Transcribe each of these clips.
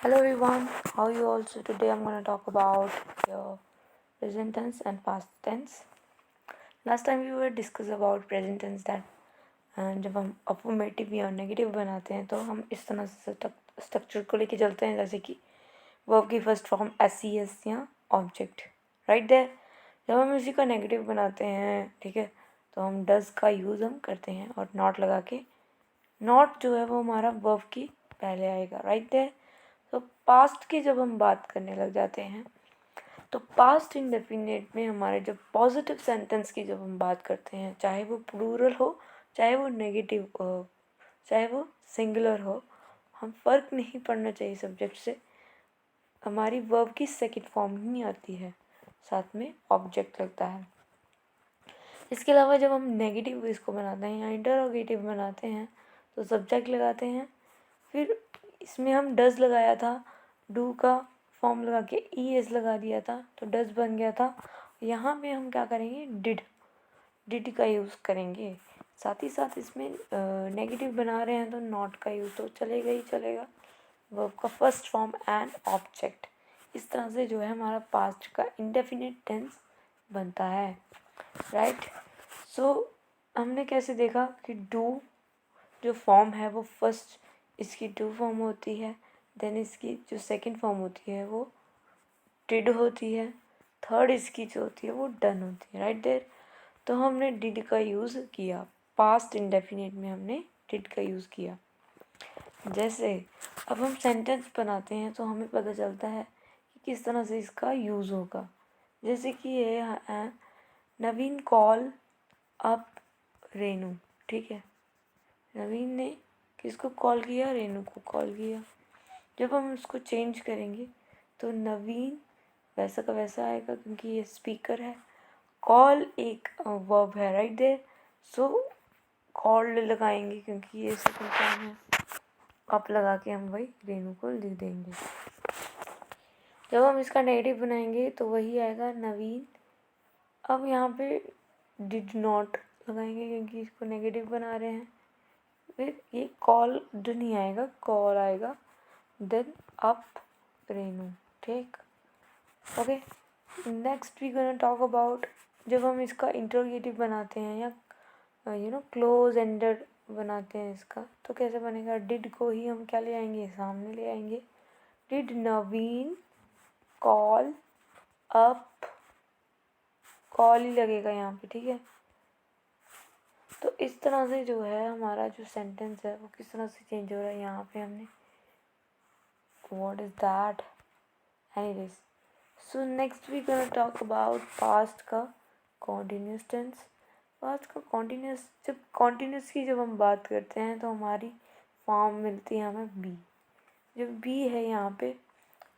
Hello everyone, how are you all? So today I'm going to talk about your present tense and past tense. Last time we were discuss about present tense that जब हम affirmative या negative बनाते हैं तो हम इस तरह से स्ट्रक्चर को लेके चलते हैं जैसे कि वर्ब की फर्स्ट फॉर्म एस या ऑब्जेक्ट राइट देयर। जब हम इसी का नेगेटिव बनाते हैं ठीक है तो हम डज का यूज़ हम करते हैं और नॉट लगा के। नॉट जो है वो हमारा वर्ब की पहले आएगा राइट देयर। तो पास्ट की जब हम बात करने लग जाते हैं तो पास्ट इंडेफिनिट में हमारे जब पॉजिटिव सेंटेंस की जब हम बात करते हैं चाहे वो प्लूरल हो चाहे वो नेगेटिव हो चाहे वो सिंगुलर हो, हम फ़र्क नहीं पड़ना चाहिए सब्जेक्ट से। हमारी वर्ब की सेकंड फॉर्म ही आती है, साथ में ऑब्जेक्ट लगता है। इसके अलावा जब हम नेगेटिव इसको बनाते हैं या इंटरोगेटिव बनाते हैं तो सब्जेक्ट लगाते हैं, फिर इसमें हम डज लगाया था, डू का फॉर्म लगा के ई एस लगा दिया था तो डज बन गया था। यहाँ पे हम क्या करेंगे, डिड का यूज़ करेंगे। साथ ही साथ इसमें नेगेटिव बना रहे हैं तो नॉट का यूज़ तो चलेगा ही चलेगा। वर्ब का फर्स्ट फॉर्म एंड ऑब्जेक्ट, इस तरह से जो है हमारा पास्ट का इंडेफिनिट टेंस बनता है राइट। सो हमने कैसे देखा कि डू जो फॉर्म है वो फर्स्ट इसकी डू फॉर्म होती है, देन इसकी जो सेकंड फॉर्म होती है वो डिड होती है, थर्ड इसकी जो होती है वो डन होती है राइट देयर। तो हमने डिड का यूज़ किया, पास्ट इंडेफिनिट में हमने डिड का यूज़ किया। जैसे अब हम सेंटेंस बनाते हैं तो हमें पता चलता है कि किस तरह से इसका यूज़ होगा। जैसे कि ये है नवीन कॉल अप रेनू, ठीक है। नवीन ने किसको कॉल किया, रेनू को कॉल किया। जब हम उसको चेंज करेंगे तो नवीन वैसा का वैसा आएगा क्योंकि ये स्पीकर है। कॉल एक वर्ब है राइट देयर, सो कॉल्ड लगाएंगे क्योंकि ये सेकंड फॉर्म है। अप लगा के हम वही रेनू को लिख देंगे। जब हम इसका नेगेटिव बनाएंगे तो वही आएगा नवीन। अब यहाँ पे डिड नॉट लगाएंगे क्योंकि इसको नेगेटिव बना रहे हैं। फिर ये कॉल नहीं आएगा, कॉल आएगा, देन अप रेनू, ठीक। Okay, next we gonna talk about जब हम इसका इंटरोगेटिव बनाते हैं या क्लोज एंडेड बनाते हैं इसका तो कैसे बनेगा। डिड को ही हम क्या ले आएंगे, सामने ले आएंगे। Did Naveen call up, call ही लगेगा यहाँ पे, ठीक है। तो इस तरह से जो है हमारा जो सेंटेंस है वो किस तरह से चेंज हो रहा है यहाँ पे हमने what is that anyways. So next we gonna talk about past का कॉन्टिन्यूस टेंस। पास्ट का कॉन्टिन्यूस, जब कॉन्टिन्यूस की जब हम बात करते हैं तो हमारी फॉर्म मिलती है हमें बी। जो बी है यहाँ पे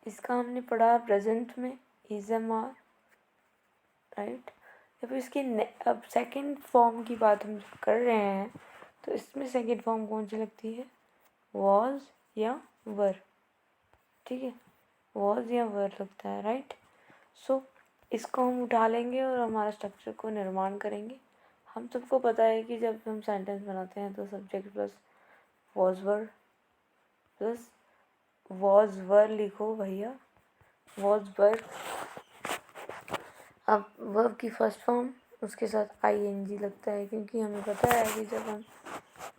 इसका हमने पढ़ा प्रेजेंट में इज एम आर राइट। जब इसकी अब सेकंड फॉर्म की बात हम कर रहे हैं तो इसमें सेकंड फॉर्म कौन सी लगती है, वॉज या वर, ठीक है। वॉज या वर लगता है राइट। सो इसको हम उठा लेंगे और हमारा स्ट्रक्चर को निर्माण करेंगे। हम सबको पता है कि जब हम सेंटेंस बनाते हैं तो subject plus was were plus was were लिखो भैया, वॉज वर। अब वर्ब की फर्स्ट फॉर्म उसके साथ आईएनजी लगता है क्योंकि हमें पता है कि जब हम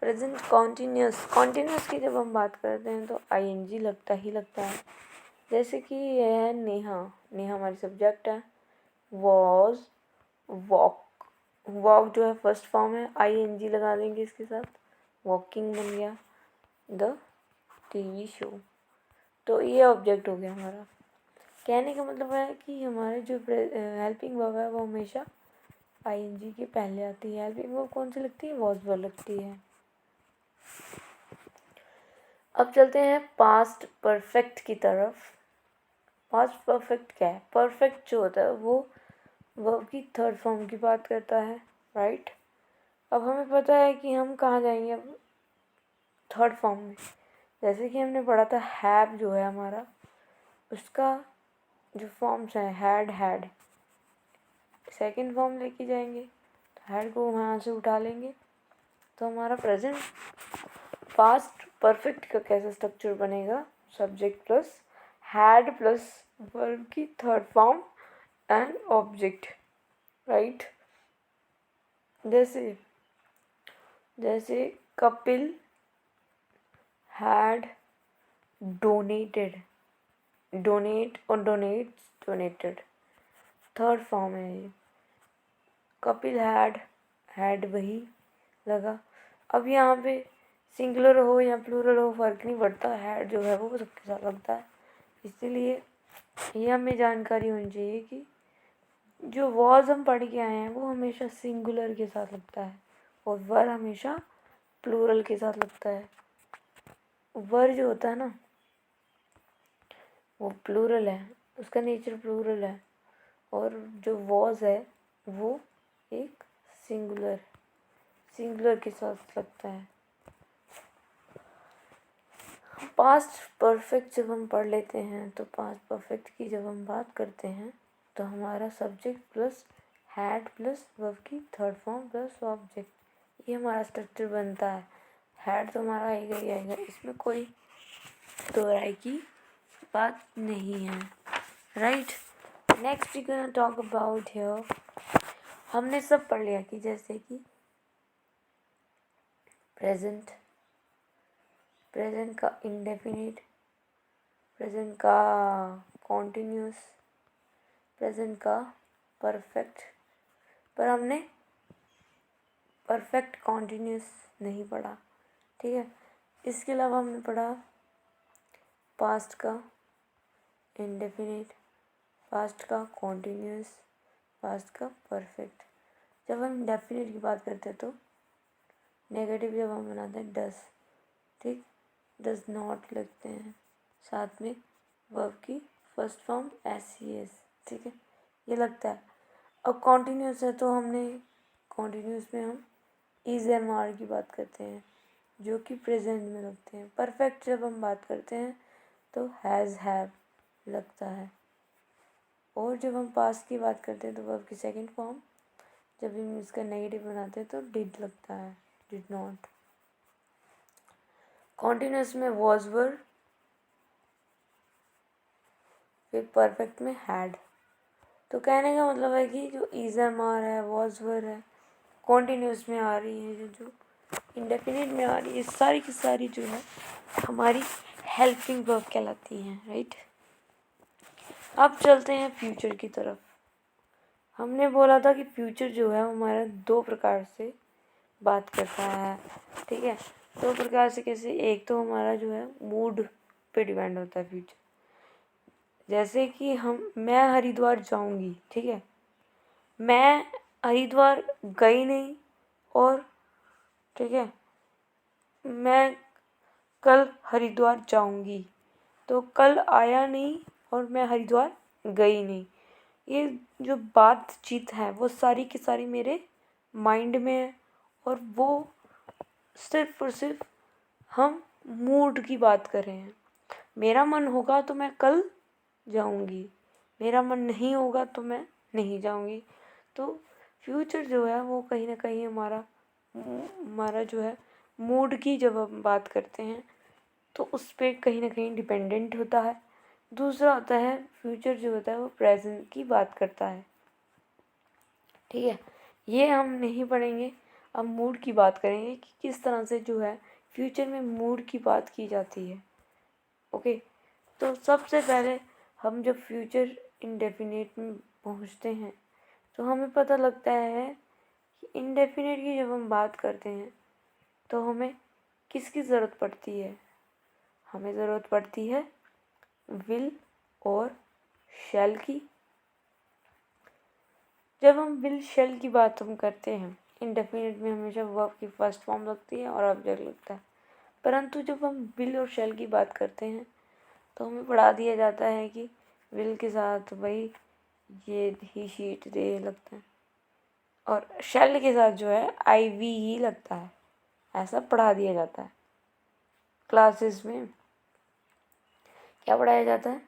प्रेजेंट कॉन्टिन्यूस की जब हम बात करते हैं तो आईएनजी लगता ही लगता है। जैसे कि यह है नेहा, नेहा हमारी सब्जेक्ट है। वॉज, वॉक, वॉक जो है फर्स्ट फॉर्म है, आईएनजी लगा देंगे इसके साथ, वॉकिंग बन गया द टीवी शो। तो ये ऑब्जेक्ट हो गया हमारा। कहने का मतलब है कि हमारे जो हेल्पिंग वर्ब है वो हमेशा आईएनजी के पहले आती है। हेल्पिंग वर्ब कौन सी लगती है, वॉज वर्ब लगती है। अब चलते हैं पास्ट परफेक्ट की तरफ। पास्ट परफेक्ट क्या है, परफेक्ट जो होता है वो वर्ब की थर्ड फॉर्म की बात करता है राइट। अब हमें पता है कि हम कहाँ जाएंगे अब थर्ड फॉर्म में। जैसे कि हमने पढ़ा था हैव जो है हमारा, उसका जो फॉर्म्स हैं हैड सेकंड फॉर्म लेके जाएंगे तो हैड को वहाँ से उठा लेंगे तो हमारा प्रेजेंट पास्ट परफेक्ट का कैसा स्ट्रक्चर बनेगा। Subject plus had plus verb की third form and object, right. जैसे कपिल हैड डोनेटेड, डोनेट और डोनेट्स, डोनेटेड थर्ड फॉर्म है ये। कपिल हैड वही लगा। अब यहाँ पे सिंगुलर हो या प्लूरल हो फर्क नहीं पड़ता, हैड जो है वो सबके साथ लगता है। इसीलिए ये हमें जानकारी होनी चाहिए कि जो वॉज हम पढ़ के आए हैं वो हमेशा सिंगुलर के साथ लगता है और वर हमेशा प्लूरल के साथ लगता है। वर जो होता है ना वो प्लूरल है, उसका नेचर प्लूरल है, और जो वॉज है वो एक सिंगुलर के साथ लगता है। पास्ट परफेक्ट जब हम पढ़ लेते हैं तो पास्ट परफेक्ट की जब हम बात करते हैं तो हमारा subject plus had plus verb की थर्ड फॉर्म प्लस ऑब्जेक्ट, ये हमारा स्ट्रक्चर बनता है। हैड तो हमारा आएगा ही आएगा, इसमें कोई दो राय की बात नहीं है, right. Next we gonna talk about here, हमने सब पढ़ लिया कि जैसे कि प्रेजेंट का इंडेफिनिट, प्रेजेंट का कॉन्टिन्यूस, प्रेजेंट का परफेक्ट, पर हमने परफेक्ट कॉन्टिन्यूस नहीं पढ़ा, ठीक है। इसके अलावा हमने पढ़ा पास्ट का इंडेफिनिट, पास्ट का कॉन्टिन्यूस, पास्ट का परफेक्ट। जब हम इंडेफिनिट की बात करते हैं तो नेगेटिव जब हम बनाते हैं डस, ठीक, डज नॉट लगते हैं, साथ में वर्ब की फर्स्ट फॉर्म SES, ठीक है, ये लगता है। अब कॉन्टिन्यूस है तो हमने कॉन्टिन्यूस में हम इज एम आर की बात करते हैं जो कि प्रेजेंट में लगते हैं। परफेक्ट जब हम बात करते हैं तो हैज़ हैव लगता है, और जब हम पास्ट की बात करते हैं तो वर्ब की सेकंड फॉर्म जब हम इसका नेगेटिव बनाते हैं तो डिड लगता है, डिड नॉट। कॉन्टिन्यूस में वॉज वर, फिर परफेक्ट में हैड। तो कहने का मतलब है कि जो इज एम आर है, वॉज वर है, कॉन्टिन्यूस में आ रही है, जो इंडेफिनिट में आ रही है, सारी की सारी जो है हमारी हेल्पिंग वर्ब कहलाती हैं, राइट। अब चलते हैं फ्यूचर की तरफ। हमने बोला था कि फ्यूचर जो है हमारा दो प्रकार से बात करता है, ठीक है। दो प्रकार से कैसे, एक तो हमारा जो है मूड पे डिपेंड होता है फ्यूचर। जैसे कि मैं हरिद्वार जाऊंगी, ठीक है, मैं हरिद्वार गई नहीं, और ठीक है मैं कल हरिद्वार जाऊंगी, तो कल आया नहीं और मैं हरिद्वार गई नहीं। ये जो बातचीत है वो सारी की सारी मेरे माइंड में है, और वो सिर्फ और सिर्फ हम मूड की बात कर रहे हैं। मेरा मन होगा तो मैं कल जाऊंगी, मेरा मन नहीं होगा तो मैं नहीं जाऊंगी। तो फ्यूचर जो है वो कहीं ना कहीं हमारा जो है मूड की जब हम बात करते हैं तो उस पर कहीं ना कहीं डिपेंडेंट होता है। दूसरा होता है फ्यूचर जो होता है वो प्रेजेंट की बात करता है, ठीक है। ये हम नहीं पढ़ेंगे, अब मूड की बात करेंगे कि किस तरह से जो है फ्यूचर में मूड की बात की जाती है, ओके। तो सबसे पहले हम जब फ्यूचर इंडेफिनिट में पहुंचते हैं तो हमें पता लगता है कि इंडेफिनिट की जब हम बात करते हैं तो हमें किसकी ज़रूरत पड़ती है, हमें ज़रूरत पड़ती है विल और शैल की। जब हम विल शैल की बात हम करते हैं इंडेफिनिट में हमेशा वर्ब की फर्स्ट फॉर्म लगती है और ऑब्जेक्ट लगता है, परंतु जब हम विल और शैल की बात करते हैं तो हमें पढ़ा दिया जाता है कि विल के साथ भाई ये ही शीट दे लगता है, और शैल के साथ जो है IV ही लगता है, ऐसा पढ़ा दिया जाता है। क्लासेस में क्या पढ़ाया जाता है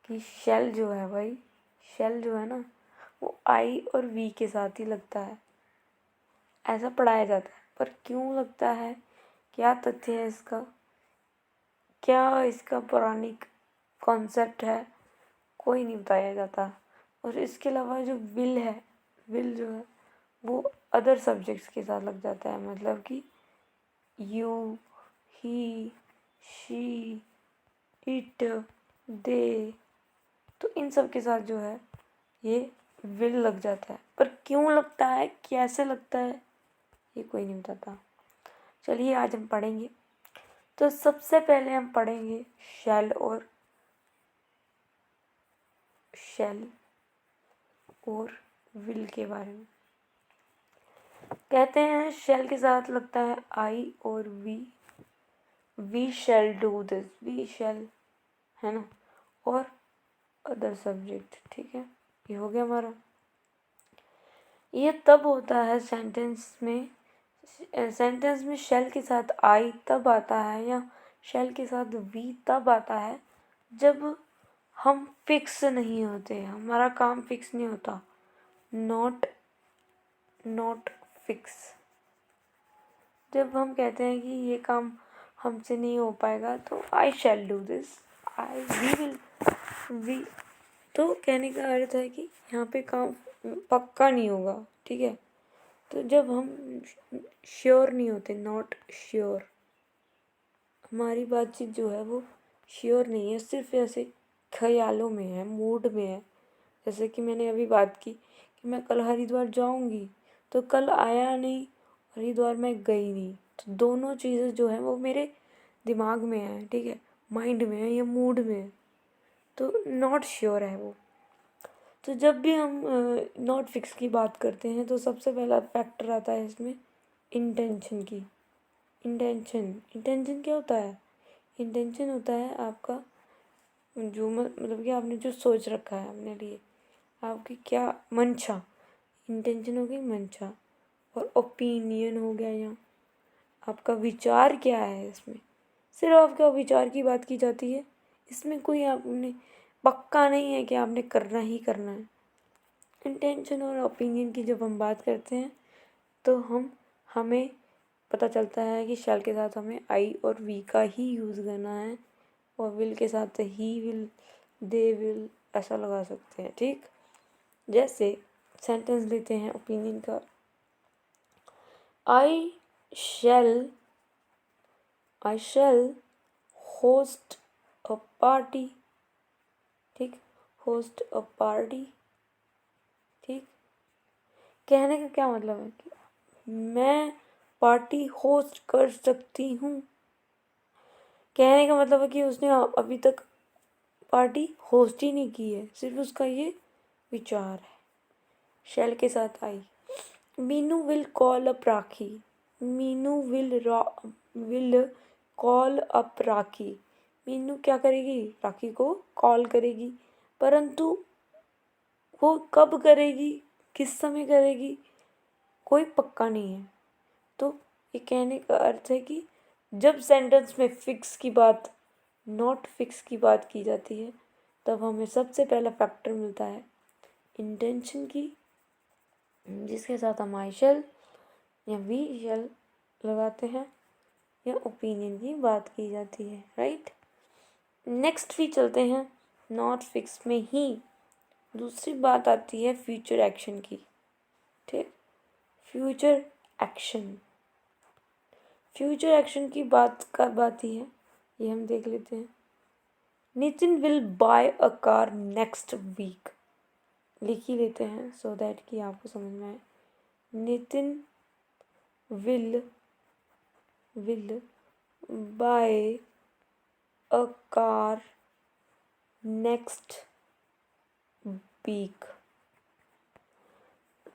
कि शैल जो है भाई, शैल जो है ना वो I और V के साथ ही लगता है, ऐसा पढ़ाया जाता है। पर क्यों लगता है, क्या तथ्य है इसका, क्या इसका पौराणिक कॉन्सेप्ट है, कोई नहीं बताया जाता। और इसके अलावा जो विल है, विल जो है वो अदर सब्जेक्ट्स के साथ लग जाता है, मतलब कि यू, ही, शी, इट, दे, तो इन सब के साथ जो है ये विल लग जाता है। पर क्यों लगता है, कैसे लगता है, ये कोई नहीं बताता। चलिए आज हम पढ़ेंगे। तो सबसे पहले हम पढ़ेंगे शैल और विल के बारे में। कहते हैं शैल के साथ लगता है आई और we shall do this, we shall, है ना, और अदर सब्जेक्ट। ठीक है, ये हो गया हमारा। ये तब होता है सेंटेंस में शैल के साथ आई तब आता है, या शैल के साथ वी तब आता है जब हम फिक्स नहीं होते, हमारा काम फिक्स नहीं होता। नॉट फिक्स, जब हम कहते हैं कि ये काम हमसे नहीं हो पाएगा, तो आई शैल डू दिस, वी, तो कहने का अर्थ है कि यहाँ पे काम पक्का नहीं होगा। ठीक है, तो जब हम श्योर नहीं होते, नॉट श्योर, हमारी बातचीत जो है वो श्योर नहीं है, सिर्फ ऐसे ख्यालों में है, मूड में है। जैसे कि मैंने अभी बात की कि मैं कल हरिद्वार जाऊंगी, तो कल आया नहीं, हरिद्वार में गई नहीं, तो दोनों चीज़ें जो है वो मेरे दिमाग में है, ठीक है, माइंड में है या मूड में है, तो नॉट श्योर है वो। तो जब भी हम नॉट फिक्स की बात करते हैं तो सबसे पहला फैक्टर आता है इसमें इंटेंशन की। इंटेंशन क्या होता है? इंटेंशन होता है आपका जो मतलब कि आपने जो सोच रखा है अपने लिए, आपकी क्या मंशा, इंटेंशन हो गई मंशा, और ओपिनियन हो गया, यहाँ आपका विचार क्या है। इसमें सिर्फ आपका विचार की बात की जाती है, इसमें कोई आपने पक्का नहीं है कि आपने करना ही करना है। इंटेंशन और ओपिनियन की जब हम बात करते हैं तो हमें पता चलता है कि शैल के साथ हमें आई और वी का ही यूज़ करना है, और विल के साथ ही विल, दे विल, ऐसा लगा सकते हैं। ठीक, जैसे सेंटेंस लेते हैं ओपिनियन का, आई शैल होस्ट अ पार्टी। ठीक, होस्ट अ पार्टी। ठीक, कहने का क्या मतलब है कि मैं पार्टी होस्ट कर सकती हूँ। कहने का मतलब है कि उसने अभी तक पार्टी होस्ट ही नहीं की है, सिर्फ उसका ये विचार है। शैल के साथ I, Meenu will call up Rakhi. Meenu will call up Rakhi. Meenu क्या करेगी? राखी को कॉल करेगी, परंतु वो कब करेगी, किस समय करेगी, कोई पक्का नहीं है। तो ये कहने का अर्थ है कि जब सेंटेंस में फिक्स की बात, नॉट फिक्स की बात की जाती है, तब हमें सबसे पहला फैक्टर मिलता है इंटेंशन की, जिसके साथ हम आई शैल या वी शैल लगाते हैं, या ओपिनियन की बात की जाती है। राइट, नेक्स्ट भी चलते हैं। नॉट फिक्स में ही दूसरी बात आती है फ्यूचर एक्शन की। ठीक, फ्यूचर एक्शन की बात कब आती है, ये हम देख लेते हैं। Nitin will buy a car next week. लिख ही लेते हैं सो दैट कि आपको समझ में आए। Nitin will buy a car next week.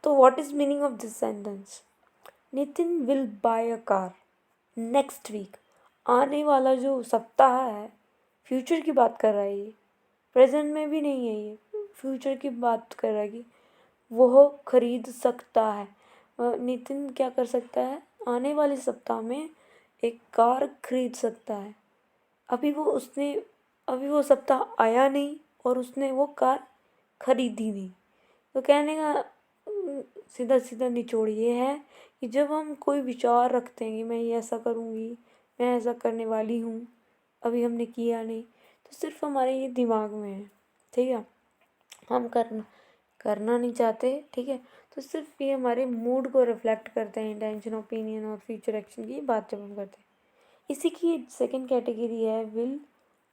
तो what is meaning of this sentence? Nitin will buy a car next week, आने वाला जो सप्ताह है, फ्यूचर की बात कर रहा है ये, प्रेजेंट में भी नहीं है, ये फ्यूचर की बात कर रहा है कि वह खरीद सकता है। नितिन क्या कर सकता है? आने वाले सप्ताह में एक कार खरीद सकता है। अभी वो सप्ताह आया नहीं और उसने वो कार खरीदी नहीं। तो कहने का सीधा सीधा निचोड़ ये है कि जब हम कोई विचार रखते हैं कि मैं ये ऐसा करूँगी, मैं ऐसा करने वाली हूँ, अभी हमने किया नहीं, तो सिर्फ हमारे ये दिमाग में है, ठीक है, हम करना नहीं चाहते, ठीक है। तो सिर्फ ये हमारे मूड को रिफ्लेक्ट करते हैं, इंटेंशन, ओपिनियन और फ्यूचर एक्शन की बात जब हम करते हैं। इसी की सेकंड कैटेगरी है विल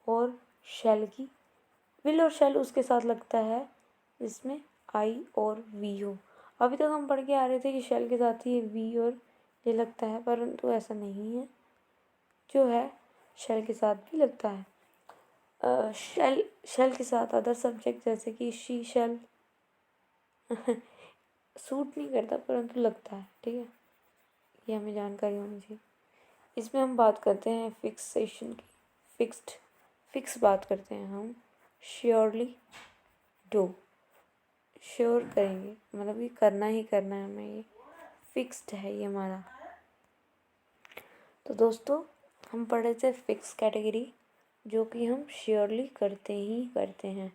और शैल की। विल और शैल उसके साथ लगता है जिसमें आई और वी हो। अभी तक हम पढ़ के आ रहे थे कि शैल के साथ ही वी और ये लगता है, परंतु ऐसा नहीं है, जो है शैल के साथ भी लगता है। शैल के साथ अदर सब्जेक्ट जैसे कि शी शैल सूट नहीं करता परंतु लगता है, ठीक है, ये हमें जानकारी होनी चाहिए। इसमें हम बात करते हैं फिक्सेशन की, फिक्स बात करते हैं हम। श्योरली डू, श्योर करेंगे, मतलब ये करना ही करना है हमें, ये फिक्स्ड है ये हमारा। तो दोस्तों हम पढ़े थे फिक्स कैटेगरी, जो कि हम श्योरली करते ही करते हैं।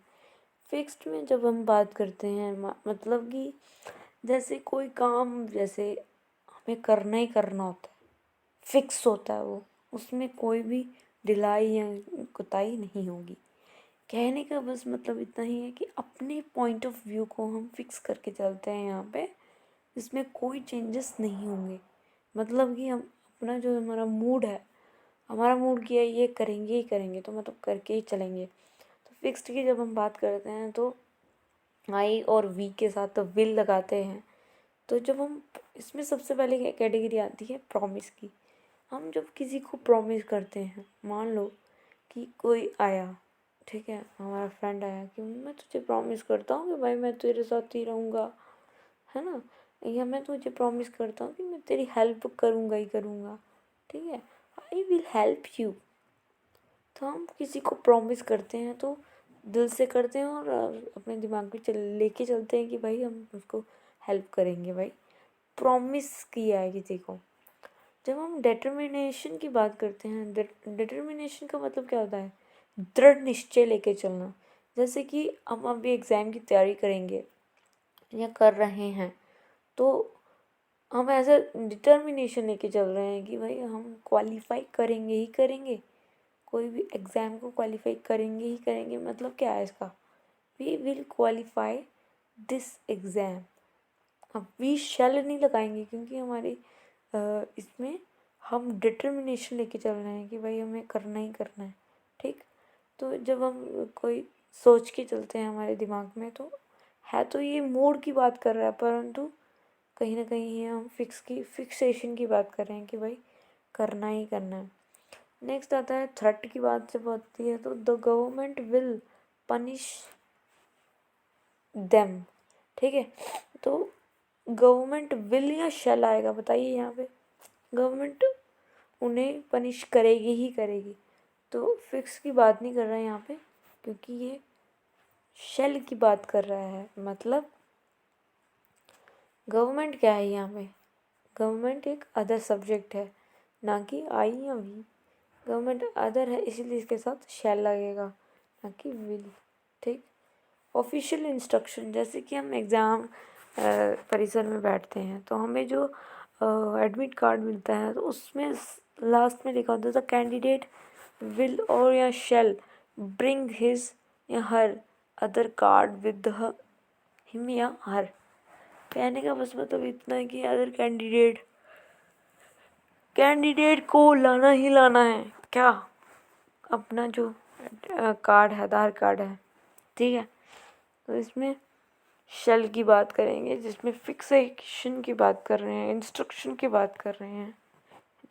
फिक्स्ड में जब हम बात करते हैं मतलब कि जैसे कोई काम जैसे हमें करना ही करना होता है, फिक्स होता है वो, उसमें कोई भी ढिलाई या कुताही नहीं होगी। कहने का बस मतलब इतना ही है कि अपने पॉइंट ऑफ व्यू को हम फिक्स करके चलते हैं यहाँ पे, इसमें कोई चेंजेस नहीं होंगे। मतलब कि हम अपना जो हमारा मूड है, हमारा मूड किया ये करेंगे ही करेंगे, तो मतलब करके ही चलेंगे। तो फिक्स्ड की जब हम बात करते हैं तो आई और वी के साथ तो विल लगाते हैं। तो जब हम इसमें सबसे पहले कैटेगरी आती है प्रॉमिस की। हम जब किसी को प्रॉमिस करते हैं, मान लो कि कोई आया, ठीक है, हमारा फ्रेंड आया कि मैं तुझे प्रॉमिस करता हूँ कि भाई मैं तेरे साथ ही रहूँगा, है ना, या मैं तुझे प्रॉमिस करता हूँ कि मैं तेरी हेल्प करूँगा ही करूँगा, ठीक है, आई विल हेल्प यू। तो हम किसी को प्रॉमिस करते हैं तो दिल से करते हैं और अपने दिमाग में लेके चलते हैं कि भाई हम उसको हेल्प करेंगे, भाई प्रॉमिस किया है किसी को। जब हम डिटर्मिनेशन की बात करते हैं, डिटर्मिनेशन का मतलब क्या होता है, दृढ़ निश्चय लेके चलना। जैसे कि हम अभी एग्ज़ाम की तैयारी करेंगे या कर रहे हैं, तो हम ऐसा डिटर्मिनेशन लेके चल रहे हैं कि भाई हम क्वालिफाई करेंगे ही करेंगे, कोई भी एग्ज़ाम को क्वालिफाई करेंगे ही करेंगे। मतलब क्या है इसका, we will qualify this exam. अब वी शैल नहीं लगाएंगे क्योंकि हमारी इसमें हम डिटर्मिनेशन लेके चल रहे हैं कि भाई हमें करना ही करना है, ठीक। तो जब हम कोई सोच के चलते हैं हमारे दिमाग में, तो है तो ये मूड की बात कर रहा है, परंतु कहीं ना कहीं ये हम फिक्सेशन की बात कर रहे हैं कि भाई करना ही करना है। नेक्स्ट आता है थ्रेट की बात जब होती है तो the government will punish them, ठीक है। तो गवर्नमेंट विल या शैल आएगा, बताइए यहाँ पे। गवर्नमेंट उन्हें पनिश करेगी ही करेगी, तो फिक्स की बात नहीं कर रहा है यहाँ पे, क्योंकि ये शैल की बात कर रहा है। मतलब गवर्नमेंट क्या है यहाँ पे, गवर्नमेंट एक अदर सब्जेक्ट है, ना कि आई या वी। गवर्नमेंट अदर है इसीलिए इसके साथ शैल लगेगा, ना कि विल, ठीक। ऑफिशियल इंस्ट्रक्शन, जैसे कि हम एग्ज़ाम परिसर में बैठते हैं तो हमें जो एडमिट कार्ड मिलता है तो उसमें लास्ट में लिखा होता है द कैंडिडेट विल और या शैल ब्रिंग हिज या हर अदर कार्ड विद हिम या हर। कहने का बस मतलब इतना है कि अदर कैंडिडेट को लाना ही लाना है क्या, अपना जो कार्ड है, आधार कार्ड है, ठीक है। तो इसमें शेल की बात करेंगे जिसमें फिक्सेशन की बात कर रहे हैं, इंस्ट्रक्शन की बात कर रहे हैं,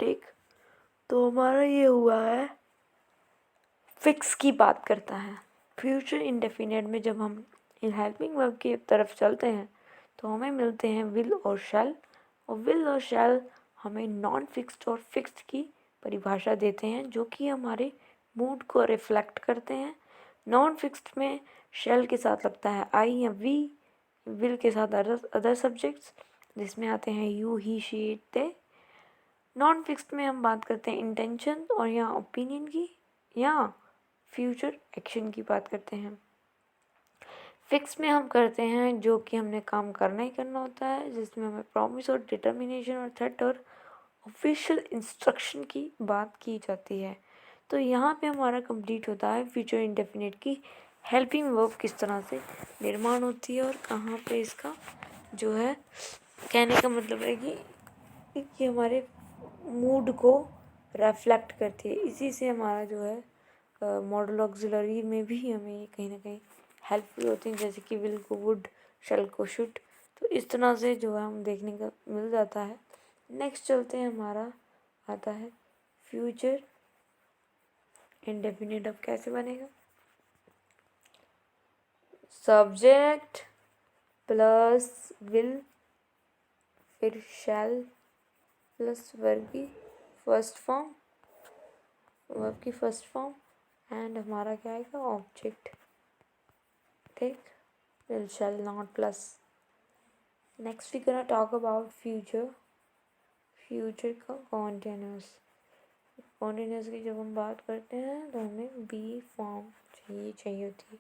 ठीक। तो हमारा ये हुआ है फिक्स की बात करता है। फ्यूचर इंडेफिनिट में जब हम हेल्पिंग वर्ब की तरफ चलते हैं तो हमें मिलते हैं विल और शैल, और विल और शैल हमें नॉन फिक्स्ड और फिक्स्ड की परिभाषा देते हैं, जो कि हमारे मूड को रिफ्लेक्ट करते हैं। नॉन फिक्स्ड में शैल के साथ लगता है आई या वी, विल के साथ अदर सब्जेक्ट्स जिसमें आते हैं you, he, she, it, they. Non fixed में हम बात करते हैं इंटेंशन और या ओपिनियन की या फ्यूचर एक्शन की बात करते हैं। फिक्स में हम करते हैं जो कि हमने काम करना ही करना होता है, जिसमें हमें प्रॉमिस और डिटर्मिनेशन और थ्रेट और ऑफिशियल इंस्ट्रक्शन की बात की जाती है। तो यहाँ पे हमारा कंप्लीट होता है फ्यूचर इंडेफिनिट की हेल्पिंग वर्ब किस तरह से निर्माण होती है और कहाँ पे इसका जो है कहने का मतलब है कि हमारे मूड को रिफ्लेक्ट करती है। इसी से हमारा जो है मॉडल ऑक्सिलरी में भी हमें ये कहीं ना कहीं हेल्पफुल होती हैं, जैसे कि विल को वुड, शल को शुड। तो इस तरह से जो है हम देखने का मिल जाता है। नेक्स्ट चलते हैं, हमारा आता है फ्यूचर इंडेफिनिट। अब कैसे बनेगा? सब्जेक्ट प्लस विल फिर शैल प्लस वर्ब की फर्स्ट फॉर्म एंड हमारा क्या आएगा? ऑब्जेक्ट। ठीक, will shall not plus. Next we gonna talk about future का कॉन्टिन्यूस की जब हम बात करते हैं तो हमें बी फॉर्म चाहिए होती है।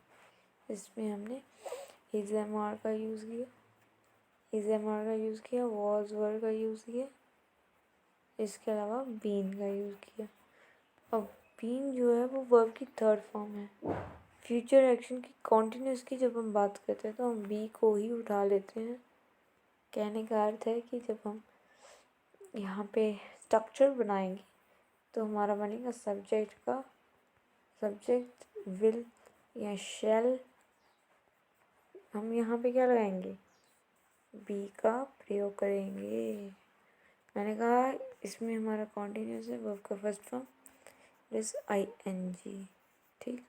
इसमें हमने इज एम आर का यूज़ किया, वॉज वर का यूज़ किया, इसके अलावा बीन का यूज़ किया। अब बीन जो है वो वर्ब की थर्ड फॉर्म है। फ्यूचर एक्शन की कॉन्टिन्यूस की जब हम बात करते हैं तो हम बी को ही उठा लेते हैं। कहने का अर्थ है कि जब हम यहाँ पे स्ट्रक्चर बनाएंगे तो हमारा बनेगा सब्जेक्ट विल या शैल। हम यहाँ पे क्या लगाएंगे? बी का प्रयोग करेंगे। मैंने कहा इसमें हमारा कॉन्टिन्यूस है, वर्ब का फर्स्ट फॉर्म इज ING। ठीक,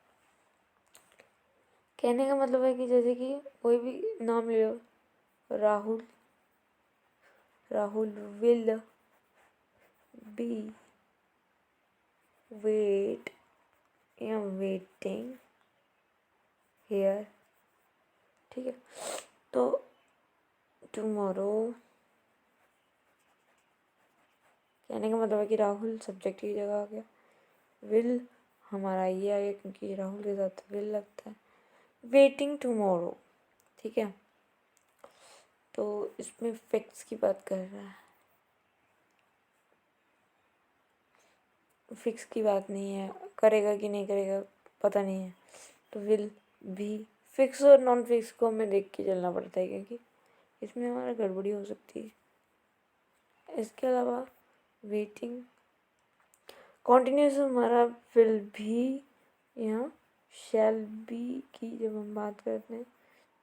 कहने का मतलब है कि जैसे कि कोई भी नाम ले लो, राहुल विल बी वेट या वेटिंग हेयर। ठीक है, तो टुमारो कहने का मतलब है कि राहुल सब्जेक्ट की जगह आ गया, विल हमारा ये आ गया क्योंकि राहुल के साथ विल लगता है, वेटिंग टुमारो। ठीक है, तो इसमें फिक्स की बात कर रहा है, फिक्स की बात नहीं है, करेगा कि नहीं करेगा पता नहीं है। तो विल भी फिक्स और नॉन फिक्स को हमें देख के चलना पड़ता है क्योंकि इसमें हमारा गड़बड़ी हो सकती है। इसके अलावा वेटिंग कॉन्टिन्यूस हमारा विल भी या शैल बी की जब हम बात करते हैं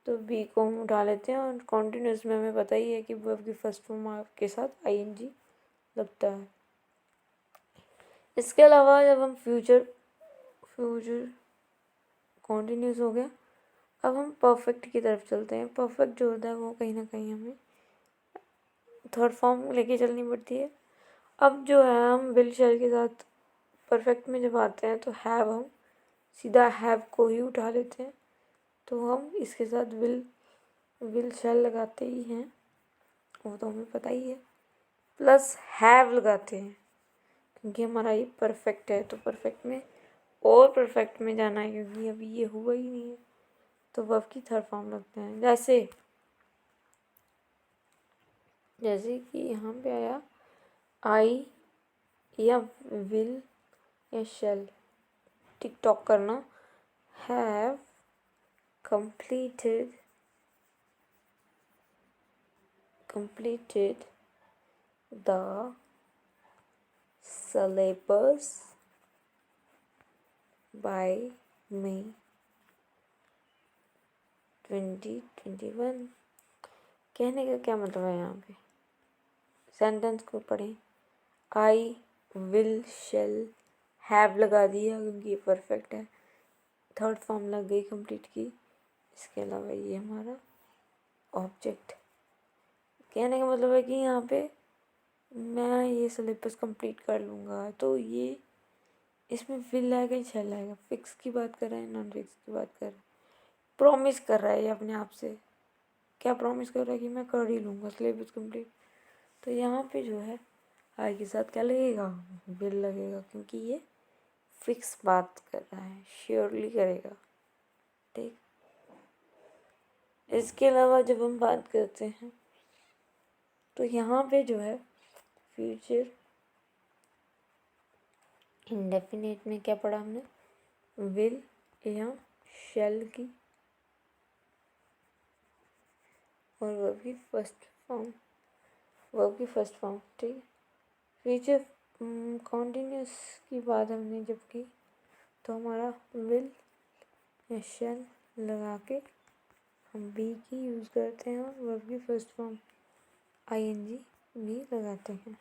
तो बी को हम उठा लेते हैं और कॉन्टिन्यूस में हमें पता ही है कि वर्ब की फर्स्ट फॉर्म के साथ ING लगता है। इसके अलावा जब हम फ्यूचर कॉन्टिन्यूस हो गया, अब हम परफेक्ट की तरफ चलते हैं। परफेक्ट जो होता है वो कहीं ना कहीं हमें थर्ड फॉर्म लेके चलनी पड़ती है। अब जो है हम विल शैल के साथ परफेक्ट में जब आते हैं तो हम सीधा हैव को ही उठा लेते हैं। तो हम इसके साथ विल शैल लगाते ही हैं, वो तो हमें पता ही है, प्लस हैव लगाते हैं क्योंकि हमारा ये परफेक्ट है। तो परफेक्ट में और परफेक्ट में जाना है क्योंकि अभी ये हुआ ही नहीं है, तो वर्ब की थर्ड फॉर्म लगते हैं। जैसे कि यहाँ पे आया आई या विल या शैल। टिकटॉक करना, have completed the syllabus by May 2021। कहने का क्या मतलब है? यहाँ पे सेंटेंस को पढ़ें, आई विल शैल हैव लगा दिया क्योंकि ये परफेक्ट है, थर्ड फॉर्म लग गई कंप्लीट की। इसके अलावा ये हमारा ऑब्जेक्ट। कहने का मतलब है कि यहाँ पे मैं ये सिलेबस कंप्लीट कर लूँगा, तो ये इसमें विल आएगा या शैल आएगा? फिक्स की बात कर रहे हैं, नॉन फिक्स की बात कर रहे हैं, प्रॉमिस कर रहा है ये अपने आप से। क्या प्रॉमिस कर रहा है? कि मैं कर ही लूँगा सिलेबस कंप्लीट। तो यहाँ पे जो है आई के साथ क्या लगेगा? विल लगेगा क्योंकि ये फिक्स बात कर रहा है, श्योरली करेगा। ठीक, इसके अलावा जब हम बात करते हैं तो यहाँ पे जो है फ्यूचर इंडेफिनेट में क्या पढ़ा हमने, विल या शैल की और वर्ब की फर्स्ट फॉर्म, ठीक है। फिर जब कॉन्टिन्यूस की बात हमने जब की तो हमारा विल या शैल लगा के हम बी की यूज़ करते हैं और वर्ब की फर्स्ट फॉर्म आईएनजी भी लगाते हैं,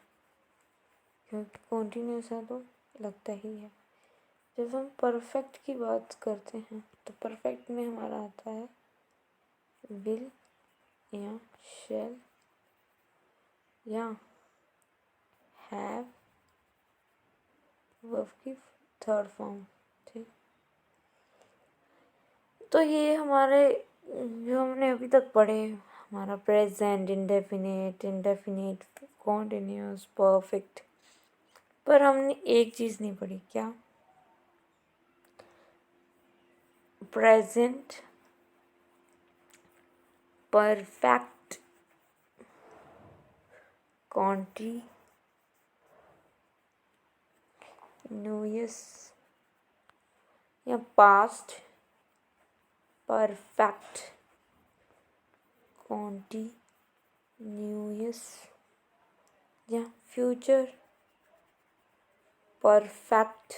क्योंकि कॉन्टिन्यूस है तो लगता ही है। जब हम परफेक्ट की बात करते हैं तो परफेक्ट में हमारा आता है विल या शैल या हैव वर्ब की थर्ड फॉर्म, ठीक। तो ये हमारे जो हमने अभी तक पढ़े, हमारा प्रेजेंट, इंडेफिनेट, कॉन्टिन्यूस, परफेक्ट, पर हमने एक चीज़ नहीं पढ़ी, क्या, प्रेजेंट परफेक्ट कॉन्टिन्यूअस या पास्ट परफेक्ट कॉन्टिन्यूअस या फ्यूचर परफेक्ट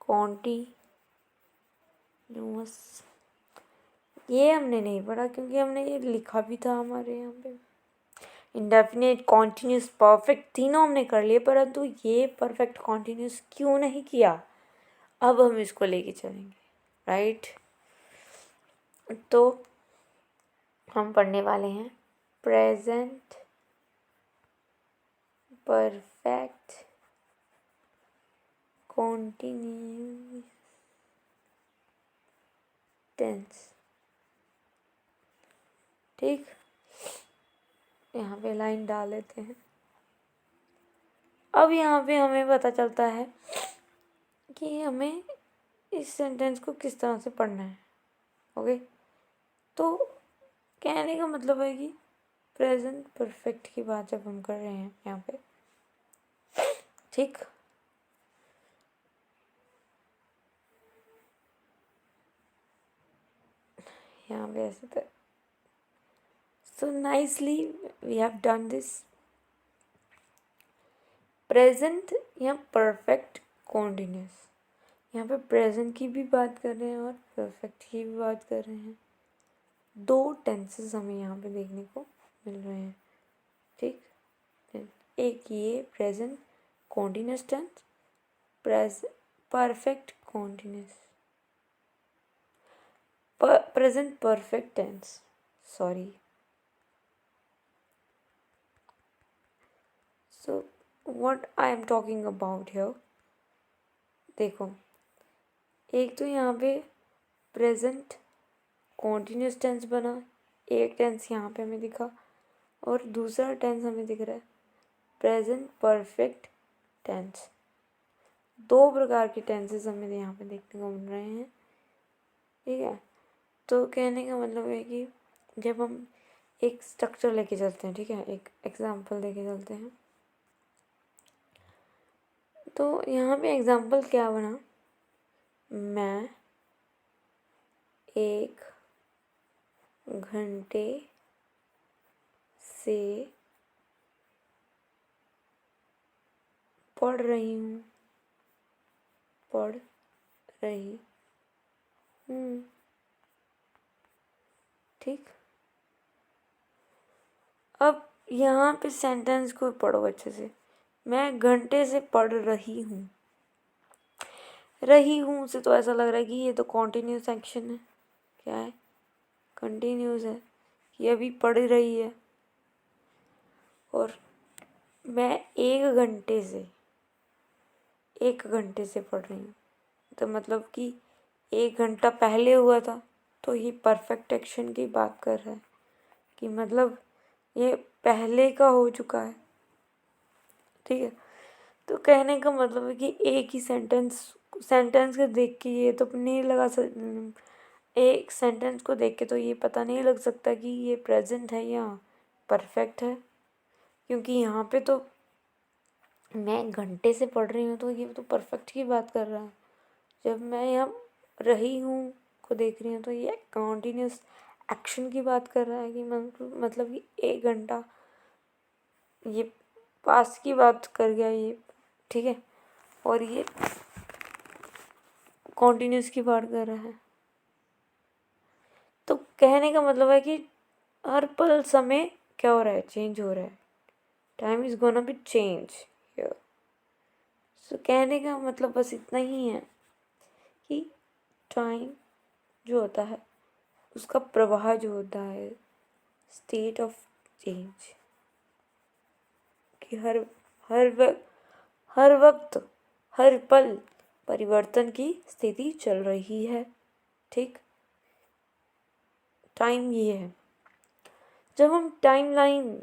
कॉन्टिन्यूअस। ये हमने नहीं पढ़ा क्योंकि हमने ये लिखा भी था हमारे यहाँ पे। इंडेफिनेट, कॉन्टिन्यूस, परफेक्ट तीनों हमने कर लिए, परंतु ये परफेक्ट कॉन्टिन्यूस क्यों नहीं किया, अब हम इसको लेके चलेंगे, राइट। तो हम पढ़ने वाले हैं प्रेजेंट परफेक्ट कॉन्टिन्यूस टेंस, ठीक। यहाँ पे लाइन डाल लेते हैं। अब यहाँ पे हमें पता चलता है कि हमें इस सेंटेंस को किस तरह से पढ़ना है, ओके। तो कहने का मतलब है कि प्रेजेंट परफेक्ट की बात जब हम कर रहे हैं यहाँ पे, ठीक, यहाँ पे ऐसे तो so nicely we have done this। Present या परफेक्ट कॉन्टिन्यूस, यहाँ पे प्रेजेंट की भी बात कर रहे हैं और परफेक्ट की भी बात कर रहे हैं। दो टेंसेस हमें यहाँ पे देखने को मिल रहे हैं, ठीक। एक ये present continuous tense, perfect continuous, present perfect tense, sorry. So what I am talking about here, देखो, एक तो यहाँ पे प्रेजेंट कॉन्टिन्यूस टेंस बना, एक टेंस यहाँ पे हमें दिखा, और दूसरा टेंस हमें दिख रहा है प्रेजेंट परफेक्ट टेंस। दो प्रकार के टेंसेस हमें यहाँ पे देखने को मिल रहे हैं, ठीक है। तो कहने का मतलब है कि जब हम एक स्ट्रक्चर लेके चलते हैं, ठीक है, एक एग्जांपल लेके चलते हैं, तो यहाँ पे एग्जांपल क्या बना, मैं 1 घंटे से पढ़ रही हूँ, ठीक। अब यहाँ पे सेंटेंस को पढ़ो अच्छे से। मैं घंटे से पढ़ रही हूँ, से तो ऐसा लग रहा है कि ये तो कॉन्टिन्यूस एक्शन है, क्या है, कंटिन्यूस है, ये अभी पढ़ रही है। और मैं 1 घंटे से पढ़ रही हूँ, तो मतलब कि 1 घंटा पहले हुआ था, तो ये परफेक्ट एक्शन की बात कर रहा है कि मतलब ये पहले का हो चुका है, ठीक है। तो कहने का मतलब है कि एक ही सेंटेंस को देख के ये तो नहीं लगा एक सेंटेंस को देख के तो ये पता नहीं लग सकता कि ये प्रेजेंट है या परफेक्ट है, क्योंकि यहाँ पे तो मैं घंटे से पढ़ रही हूँ तो ये तो परफेक्ट की बात कर रहा है। जब मैं यहाँ रही हूँ को देख रही हूँ तो ये कॉन्टिन्यूस एक्शन की बात कर रहा है कि मतलब कि 1 घंटा, ये पास की बात कर गया ये, ठीक है। और ये कॉन्टिन्यूस की बात कर रहा है। तो कहने का मतलब है कि हर पल समय क्या हो रहा है, चेंज हो रहा है। Time is gonna be change here. So कहने का मतलब बस इतना ही है कि टाइम जो होता है उसका प्रवाह जो होता है, स्टेट ऑफ चेंज, कि हर वक्त हर पल परिवर्तन की स्थिति चल रही है, ठीक। टाइम ये है। जब हम टाइमलाइन,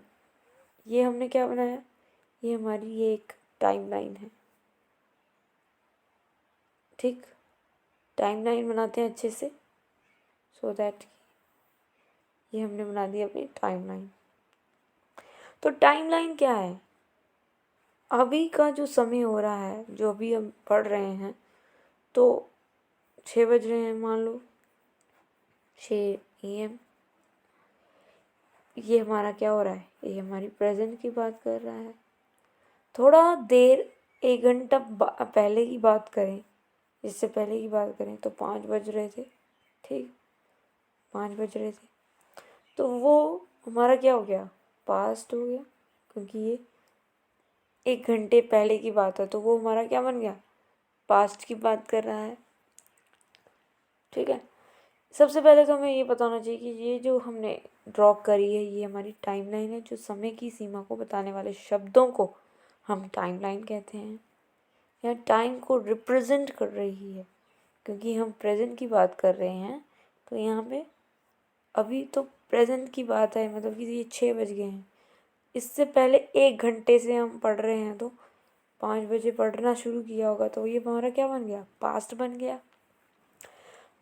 ये हमने क्या बनाया, ये हमारी ये एक टाइमलाइन है, ठीक। टाइमलाइन बनाते हैं अच्छे से, सो दैट ये हमने बना दी अपनी टाइमलाइन। तो टाइमलाइन क्या है, अभी का जो समय हो रहा है, जो अभी हम पढ़ रहे हैं, तो 6 बज रहे हैं मान लो, 6 AM। ये हमारा क्या हो रहा है, ये हमारी प्रेजेंट की बात कर रहा है। थोड़ा देर 1 घंटा पहले की बात करें, इससे पहले की बात करें तो 5 बज रहे थे, ठीक। 5 बज रहे थे तो वो हमारा क्या हो गया, पास्ट हो गया, क्योंकि ये 1 घंटे पहले की बात है तो वो हमारा क्या बन गया, पास्ट की बात कर रहा है, ठीक है। सबसे पहले तो हमें ये पता होना चाहिए कि ये जो हमने ड्रॉ करी है ये हमारी टाइमलाइन है। जो समय की सीमा को बताने वाले शब्दों को हम टाइमलाइन कहते हैं। यह टाइम को रिप्रेजेंट कर रही है, क्योंकि हम प्रेजेंट की बात कर रहे हैं तो यहाँ पे अभी तो प्रेजेंट की बात है, मतलब कि ये 6 बज गए हैं। इससे पहले 1 घंटे से हम पढ़ रहे हैं तो 5 बजे पढ़ना शुरू किया होगा तो ये हमारा क्या बन गया, पास्ट बन गया।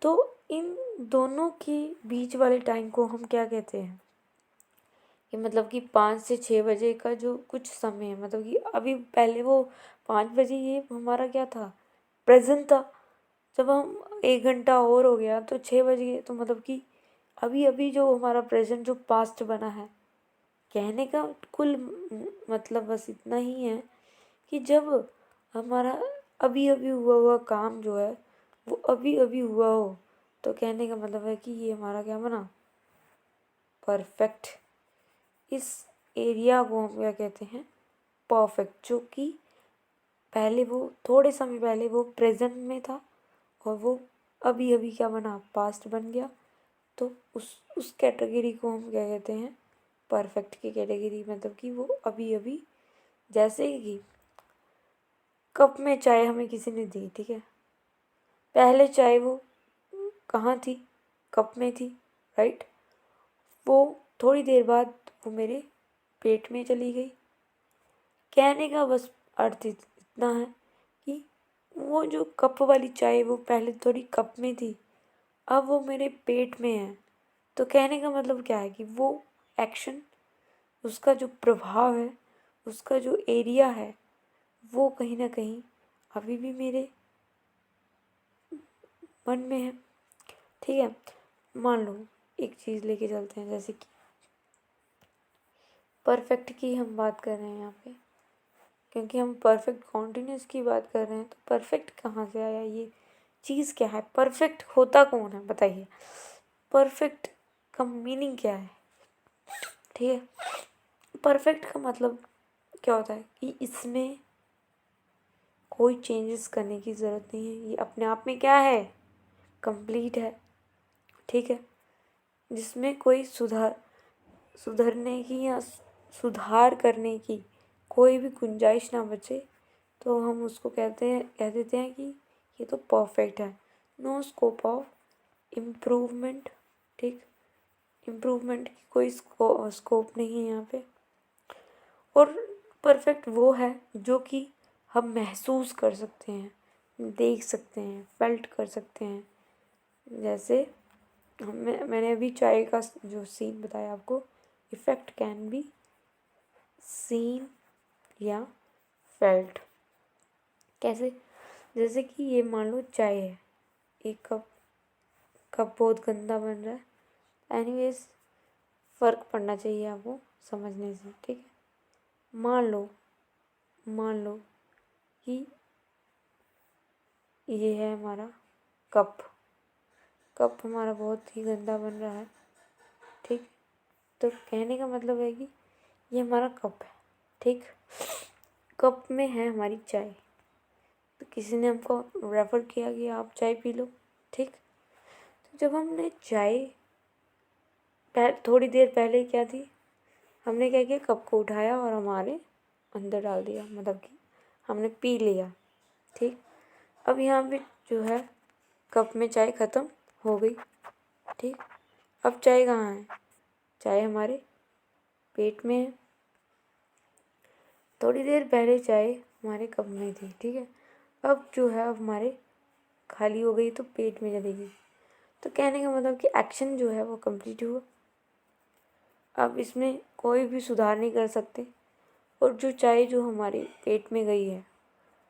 तो इन दोनों के बीच वाले टाइम को हम क्या कहते हैं, कि मतलब कि 5 से 6 बजे का जो कुछ समय है, मतलब कि अभी पहले वो 5 बजे ये हमारा क्या था, प्रेजेंट था। जब हम 1 घंटा और हो गया तो 6 बज गए, तो मतलब कि अभी अभी जो हमारा प्रेजेंट जो पास्ट बना है। कहने का कुल मतलब बस इतना ही है कि जब हमारा अभी अभी हुआ हुआ काम जो है वो अभी अभी हुआ हो, तो कहने का मतलब है कि ये हमारा क्या बना, परफेक्ट। इस एरिया को हम क्या कहते हैं, परफेक्ट। जो कि पहले वो थोड़े समय पहले वो प्रेजेंट में था और वो अभी अभी क्या बना, पास्ट बन गया। तो उस कैटेगरी को हम क्या कहते हैं, परफेक्ट की कैटेगरी। मतलब कि वो अभी अभी, जैसे कि कप में चाय हमें किसी ने दी, ठीक है। पहले चाय वो कहाँ थी, कप में थी, राइट। वो थोड़ी देर बाद वो मेरे पेट में चली गई। कहने का बस अर्थ इतना है कि वो जो कप वाली चाय वो पहले थोड़ी कप में थी, अब वो मेरे पेट में है। तो कहने का मतलब क्या है कि वो एक्शन, उसका जो प्रभाव है, उसका जो एरिया है, वो कहीं ना कहीं अभी भी मेरे मन में है, ठीक है। मान लो एक चीज़ लेके चलते हैं, जैसे कि परफेक्ट की हम बात कर रहे हैं यहाँ पे, क्योंकि हम परफेक्ट कॉन्टिन्यूस की बात कर रहे हैं। तो परफेक्ट कहाँ से आया, ये चीज़ क्या है, परफेक्ट होता कौन है, बताइए। परफेक्ट का मीनिंग क्या है, ठीक है। परफेक्ट का मतलब क्या होता है कि इसमें कोई चेंजेस करने की ज़रूरत नहीं है, ये अपने आप में क्या है, कंप्लीट है, ठीक है। जिसमें कोई सुधरने की या सुधार करने की कोई भी गुंजाइश ना बचे, तो हम उसको कह देते हैं कि ये तो परफेक्ट है। नो स्कोप ऑफ इम्प्रूवमेंट, ठीक। इम्प्रूवमेंट की कोई स्कोप नहीं है यहाँ पे। और परफेक्ट वो है जो कि हम महसूस कर सकते हैं, देख सकते हैं, फेल्ट कर सकते हैं। जैसे मैंने अभी चाय का जो सीन बताया आपको, इफ़ेक्ट कैन बी सीन या फेल्ट। कैसे? जैसे कि ये मान लो चाय है, एक कप बहुत गंदा बन रहा है। एनीवेज फ़र्क पड़ना चाहिए आपको समझने से, ठीक है। मान लो कि ये है हमारा कप हमारा बहुत ही गंदा बन रहा है, ठीक। तो कहने का मतलब है कि ये हमारा कप है, ठीक। कप में है हमारी चाय, तो किसी ने हमको रेफ़र किया कि आप चाय पी लो, ठीक। तो जब हमने चाय थोड़ी देर पहले क्या थी, हमने क्या किया, कप को उठाया और हमारे अंदर डाल दिया, मतलब कि हमने पी लिया, ठीक। अब यहाँ पे जो है कप में चाय ख़त्म हो गई, ठीक। अब चाय कहाँ है? चाय हमारे पेट में है। थोड़ी देर पहले चाय हमारे कप में थी, ठीक है। अब जो है अब हमारे खाली हो गई तो पेट में चली गई। तो कहने का मतलब कि एक्शन जो है वो कंप्लीट हुआ। अब इसमें कोई भी सुधार नहीं कर सकते, और जो चाय जो हमारे पेट में गई है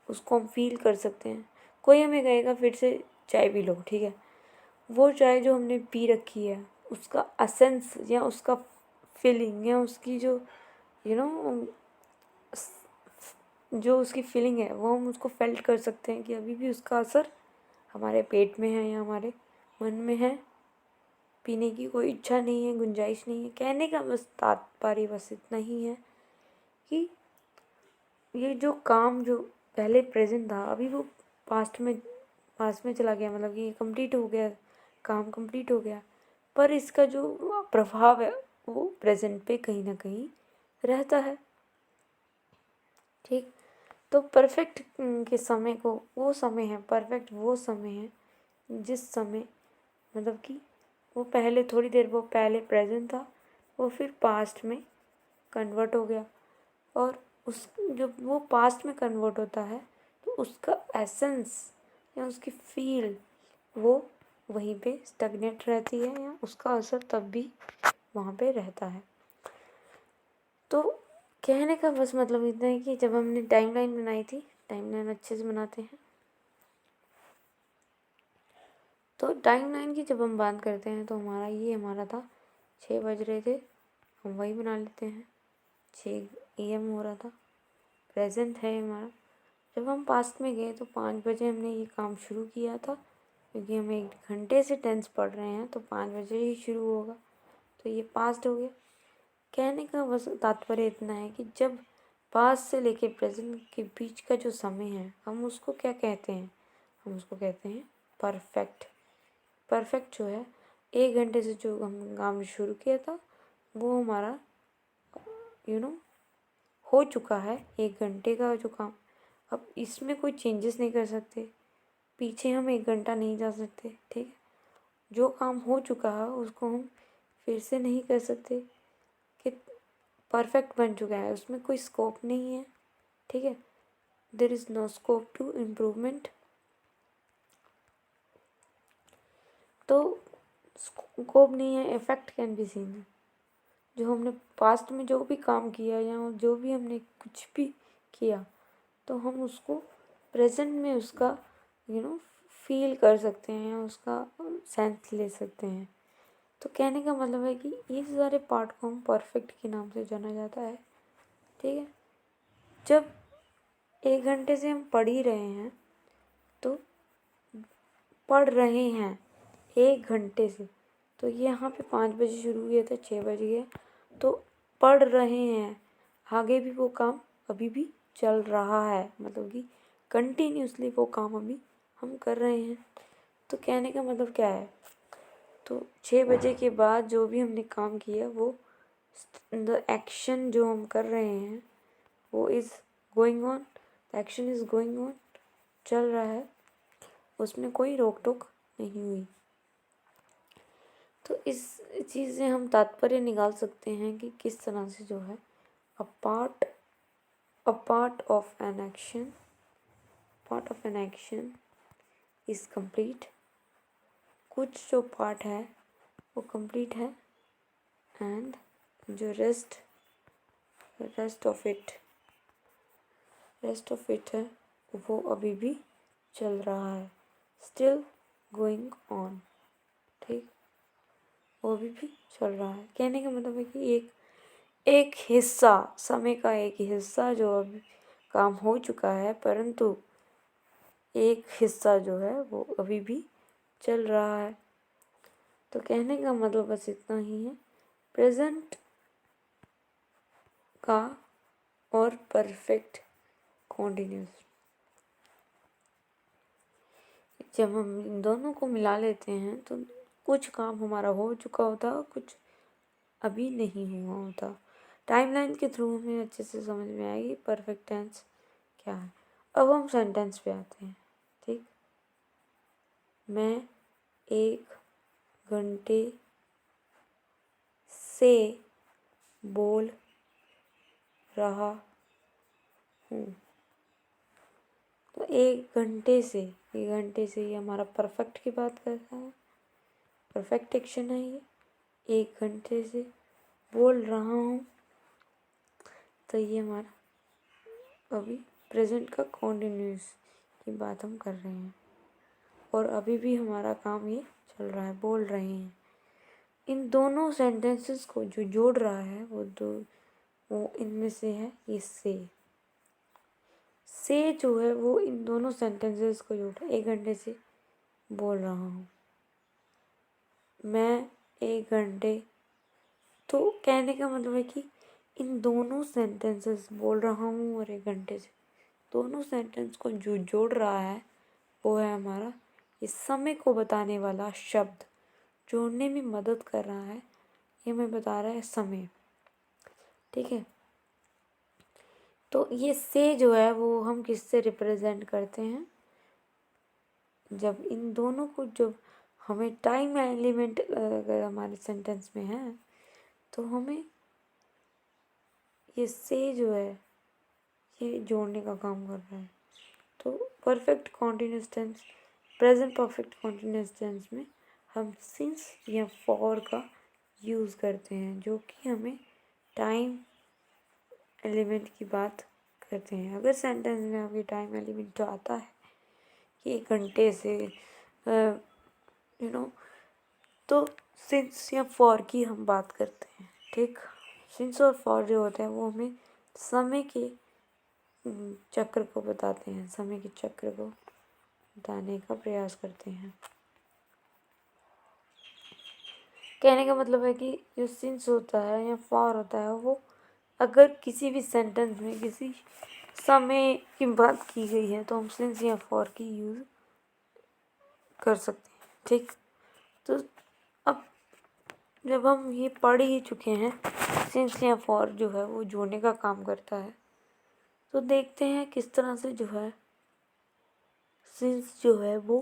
उसको हम फील कर सकते हैं। कोई हमें कहेगा फिर से चाय पी लो, ठीक है। वो चाय जो हमने पी रखी है उसका एसेंस या उसका फीलिंग या उसकी जो जो उसकी फीलिंग है वो हम उसको फेल्ट कर सकते हैं कि अभी भी उसका असर हमारे पेट में है या हमारे मन में है। पीने की कोई इच्छा नहीं है, गुंजाइश नहीं है। कहने का बस तात्पर्य बस इतना ही है कि ये जो काम जो पहले प्रेजेंट था अभी वो पास्ट में चला गया, मतलब कि कंप्लीट हो गया, काम कंप्लीट हो गया, पर इसका जो प्रभाव है वो प्रेजेंट पे कहीं ना कहीं रहता है, ठीक। तो परफेक्ट के समय को वो समय है, परफेक्ट वो समय है जिस समय मतलब कि वो पहले थोड़ी देर वो पहले प्रेजेंट था, वो फिर पास्ट में कन्वर्ट हो गया, और उस जब वो पास्ट में कन्वर्ट होता है तो उसका एसेंस या उसकी फील वो वहीं पे स्टगनेट रहती है या उसका असर तब भी वहाँ पे रहता है। तो कहने का बस मतलब इतना है कि जब हमने टाइमलाइन बनाई थी, टाइमलाइन अच्छे से बनाते हैं, तो टाइमलाइन की जब हम बात करते हैं तो हमारा था 6 बज रहे थे, हम वही बना लेते हैं 6 AM हो रहा था, प्रेजेंट है हमारा। जब हम पास्ट में गए तो 5 बजे हमने ये काम शुरू किया था, क्योंकि हम 1 घंटे से टेंस पढ़ रहे हैं तो 5 बजे ही शुरू होगा, तो ये पास्ट हो गया। कहने का बस तात्पर्य इतना है कि जब पास्ट से लेके प्रेजेंट के बीच का जो समय है हम उसको क्या कहते हैं, हम उसको कहते हैं परफेक्ट। परफेक्ट जो है 1 घंटे से जो हम काम शुरू किया था वो हमारा हो चुका है, 1 घंटे का जो काम। अब इसमें कोई चेंजेस नहीं कर सकते, पीछे हम 1 घंटा नहीं जा सकते, ठीक है। जो काम हो चुका है उसको हम फिर से नहीं कर सकते कि परफेक्ट बन चुका है, उसमें कोई स्कोप नहीं है, ठीक है। There is no scope to improvement. तो स्कोप नहीं है, इफेक्ट कैन बी सीन। जो हमने पास्ट में जो भी काम किया या जो भी हमने कुछ भी किया तो हम उसको प्रेजेंट में उसका फील कर सकते हैं, उसका सेंस ले सकते हैं। तो कहने का मतलब है कि ये सारे पार्ट को हम परफेक्ट के नाम से जाना जाता है, ठीक है। जब 1 घंटे से हम पढ़ ही रहे हैं तो पढ़ रहे हैं 1 घंटे से, तो ये यहाँ पे 5 बजे शुरू हुए थे 6 बज गए, तो पढ़ रहे हैं, आगे भी वो काम अभी भी चल रहा है, मतलब कि कंटिन्यूसली वो काम अभी हम कर रहे हैं। तो कहने का मतलब क्या है, तो 6 बजे के बाद जो भी हमने काम किया वो द एक्शन जो हम कर रहे हैं वो is going on, the action is going on, चल रहा है, उसमें कोई रोक टोक नहीं हुई। तो इस चीज़ से हम तात्पर्य निकाल सकते हैं कि किस तरह से जो है a part of an action is complete. कुछ जो पार्ट है वो कंप्लीट है, एंड जो rest of it rest of it है वो अभी भी चल रहा है, स्टिल गोइंग ऑन। ठीक, वो अभी भी चल रहा है। कहने का मतलब है कि एक हिस्सा, समय का एक हिस्सा जो अभी काम हो चुका है, परंतु एक हिस्सा जो है वो अभी भी चल रहा है। तो कहने का मतलब बस इतना ही है, प्रेजेंट का और परफेक्ट कॉन्टिन्यूस। जब हम इन दोनों को मिला लेते हैं तो कुछ काम हमारा हो चुका होता है, कुछ अभी नहीं हुआ होता। टाइमलाइन के थ्रू हमें अच्छे से समझ में आएगी परफेक्ट टेंस क्या है। अब हम सेंटेंस पे आते हैं। ठीक, मैं 1 घंटे से बोल रहा हूँ। तो 1 घंटे से ये हमारा परफेक्ट की बात करता है, परफेक्ट एक्शन है ये। 1 घंटे से बोल रहा हूँ, तो ये हमारा अभी प्रेजेंट का कॉन्टिन्यूस की बात हम कर रहे हैं, और अभी भी हमारा काम ये चल रहा है, बोल रहे हैं। इन दोनों सेंटेंसेस को जो जोड़ रहा है वो इनमें से है ये से जो है वो इन दोनों सेंटेंसेस को जोड़, 1 घंटे से बोल रहा हूँ, मैं 1 घंटे। तो कहने का मतलब है कि इन दोनों सेंटेंसेस, बोल रहा हूँ और 1 घंटे से, दोनों सेंटेंस को जो जोड़ रहा है वो है हमारा इस समय को बताने वाला शब्द। जोड़ने में मदद कर रहा है, ये हमें बता रहा है समय। ठीक है, तो ये से जो है वो हम किससे रिप्रेजेंट करते हैं, जब इन दोनों को, जब हमें टाइम एलिमेंट अगर हमारे सेंटेंस में है तो हमें ये से जो है ये जोड़ने का काम कर रहा है। तो perfect continuous tense, present perfect continuous tense में हम सिंस या फॉर का यूज़ करते हैं, जो कि हमें टाइम एलिमेंट की बात करते हैं। अगर सेंटेंस में आपके टाइम एलिमेंट तो आता है कि 1 घंटे से तो सिंस या फॉर की हम बात करते हैं। ठीक, सिंस और फॉर जो होते हैं वो हमें समय के चक्र को बताते हैं, समय के चक्र को बताने का प्रयास करते हैं। कहने का मतलब है कि जो सिंस होता है या फॉर होता है वो अगर किसी भी सेंटेंस में किसी समय की बात की गई है तो हम सिंस या फॉर की यूज़ कर सकते हैं। ठीक, तो अब जब हम ये पढ़ ही चुके हैं सिंस या फॉर जो है वो जोड़ने का काम करता है, तो देखते हैं किस तरह से जो है सिंस जो है वो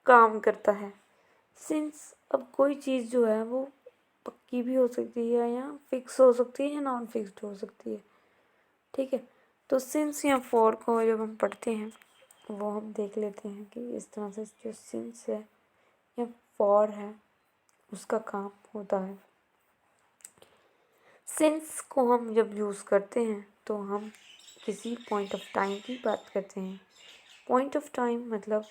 काम करता है। सिंस, अब कोई चीज़ जो है वो पक्की भी हो सकती है या फिक्स हो सकती है या नॉन फिक्स्ड हो सकती है। ठीक है, तो सिंस या फॉर को जब हम पढ़ते हैं वो हम देख लेते हैं कि इस तरह से जो सिंस है या फॉर है उसका काम होता है। सिंस को हम जब यूज़ करते हैं तो हम किसी पॉइंट ऑफ टाइम की बात करते हैं। पॉइंट ऑफ टाइम मतलब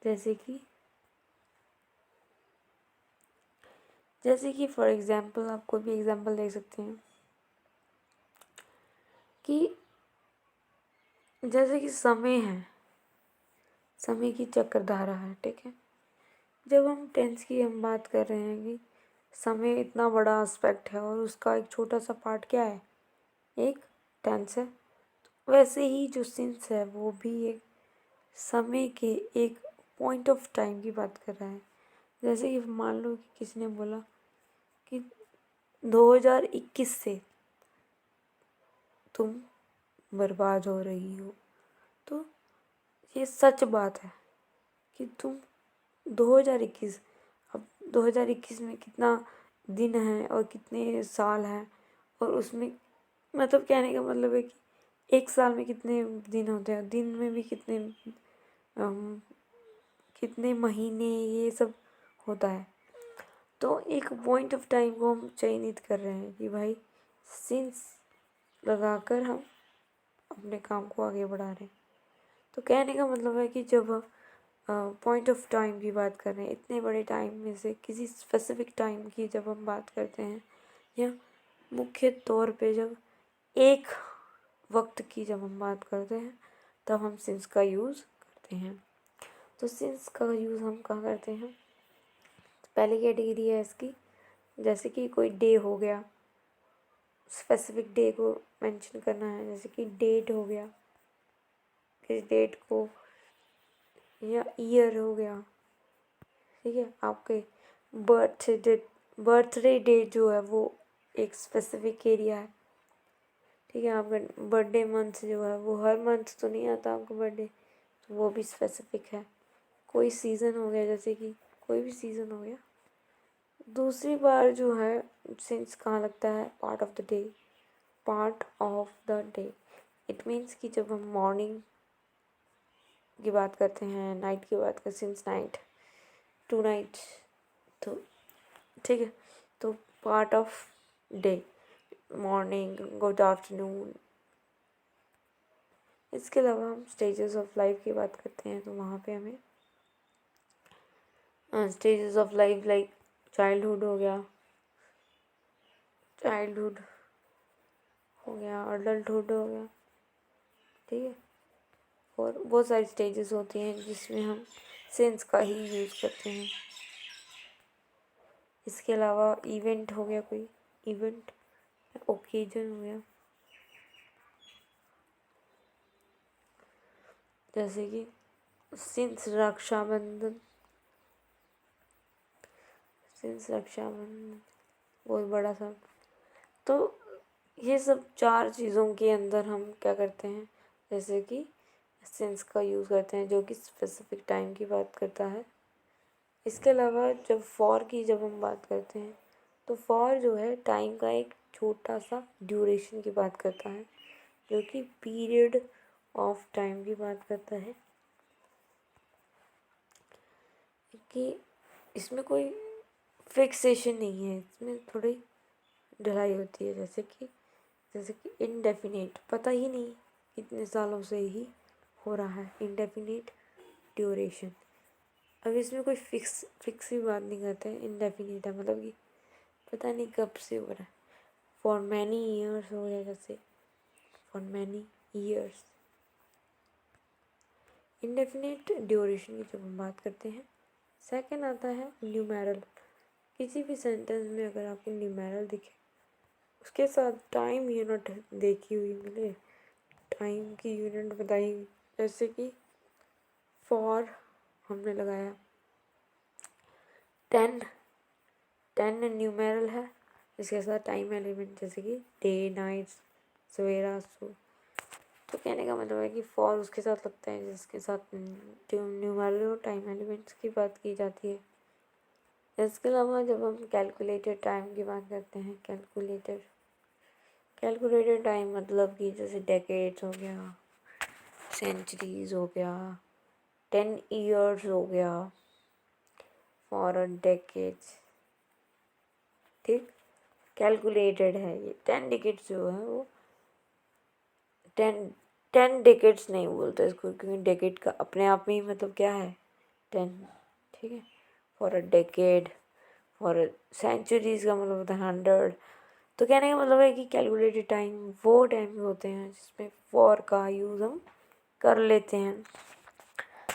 जैसे कि फॉर एग्ज़ाम्पल आप कोई भी एग्ज़ाम्पल दे सकते हैं कि जैसे कि समय है, समय की चक्रधारा है। ठीक है, जब हम टेंस की हम बात कर रहे हैं कि समय इतना बड़ा एस्पेक्ट है और उसका एक छोटा सा पार्ट क्या है, एक टेंस है। तो वैसे ही जो सिंस है वो भी एक समय के एक पॉइंट ऑफ टाइम की बात कर रहा है। जैसे कि मान लो कि किसी ने बोला कि 2021 से तुम बर्बाद हो रही हो, तो ये सच बात है कि तुम 2021, अब 2021 में कितना दिन है और कितने साल हैं, और उसमें मतलब कहने का मतलब है कि एक साल में कितने दिन होते हैं, दिन में भी कितने महीने, ये सब होता है। तो एक पॉइंट ऑफ टाइम को हम चयनित कर रहे हैं कि भाई सिंस लगाकर हम अपने काम को आगे बढ़ा रहे हैं। तो कहने का मतलब है कि जब पॉइंट ऑफ टाइम की बात कर रहे हैं, इतने बड़े टाइम में से किसी स्पेसिफिक टाइम की जब हम बात करते हैं, या मुख्य तौर पे जब एक वक्त की जब हम बात करते हैं, तब हम सिंस का यूज़ करते हैं। तो सिंस का यूज़ हम कहाँ करते हैं? पहली कैटेगरी है इसकी, जैसे कि कोई डे हो गया, स्पेसिफिक डे को मेंशन करना है, जैसे कि डेट हो गया, किस डेट को, या ईयर हो गया, ठीक है। आपके बर्थडे डेट जो है वो एक स्पेसिफिक एरिया है, ठीक है। आपका बर्थडे मंथ जो है वो हर मंथ तो नहीं आता आपका बर्थडे, तो वो भी स्पेसिफिक है। कोई सीज़न हो गया, जैसे कि कोई भी सीज़न हो गया। दूसरी बार जो है सिंस कहाँ लगता है? Part of the day. Part of the day it means कि जब हम मॉर्निंग की बात करते हैं, नाइट की बात करते हैं, सिंस नाइट टू नाइट, तो ठीक है। तो part of day, morning, good afternoon. इसके अलावा हम स्टेजेस ऑफ लाइफ की बात करते हैं, तो वहाँ पे हमें stages of life like childhood हो गया, चाइल्डहुड हो गया, अडल्टहुड हो गया, ठीक है। और बहुत सारी स्टेजेस होती हैं जिसमें हम सेंस का ही यूज़ करते हैं। इसके अलावा इवेंट हो गया, कोई इवेंट, ओकेजन हो गया, जैसे कि सिंस रक्षाबंधन, बहुत बड़ा सा। तो ये सब 4 चीज़ों के अंदर हम क्या करते हैं, जैसे कि सिंस का यूज़ करते हैं, जो कि स्पेसिफिक टाइम की बात करता है। इसके अलावा जब हम बात करते हैं, तो फॉर जो है टाइम का एक छोटा सा ड्यूरेशन की बात करता है, जो कि पीरियड ऑफ टाइम की बात करता है, कि इसमें कोई फिक्सेशन नहीं है, इसमें थोड़ी ढलाई होती है। जैसे कि इनडेफिनेट, पता ही नहीं कितने सालों से ही हो रहा है, इनडेफिनेट ड्यूरेशन। अब इसमें कोई फिक्स ही बात नहीं करते हैं, इनडेफिनेट है मतलब कि पता नहीं कब से हो रहा है। फॉर मैनी ईयर्स हो गया, जैसे for many years. Indefinite duration की जब हम बात करते हैं, सेकंड आता है न्यूमेरल। किसी भी सेंटेंस में अगर आपको न्यूमेरल दिखे, उसके साथ टाइम यूनिट देखी हुई मिले, टाइम की यूनिट बताई, जैसे कि फॉर हमने लगाया 10 न्यूमेरल है, इसके साथ टाइम एलिमेंट जैसे कि डे, नाइट, सवेरा, तो कहने का मतलब है कि फॉर उसके साथ लगता है जिसके साथ न्यूमेरल और टाइम एलिमेंट्स की बात की जाती है। इसके अलावा जब हम कैलकुलेटेड टाइम की बात करते हैं, कैलकुलेटेड टाइम मतलब कि जैसे डेकेड्स हो गया, सेंचुरीज हो गया, 10 ईयर्स हो गया, फॉर अ डेकेड्स, ठीक। कैलकुलेटेड है ये। 10 डिकेट्स जो है वो 10 डिकेट्स नहीं बोलते इसको, क्योंकि डेकेड का अपने आप में ही मतलब क्या है, 10, ठीक है। For a decade, for centuries का मतलब होता है 100। तो कहने का मतलब है कि कैलकुलेटेड टाइम वो टाइम होते हैं जिसमें फॉर का यूज़ हम कर लेते हैं।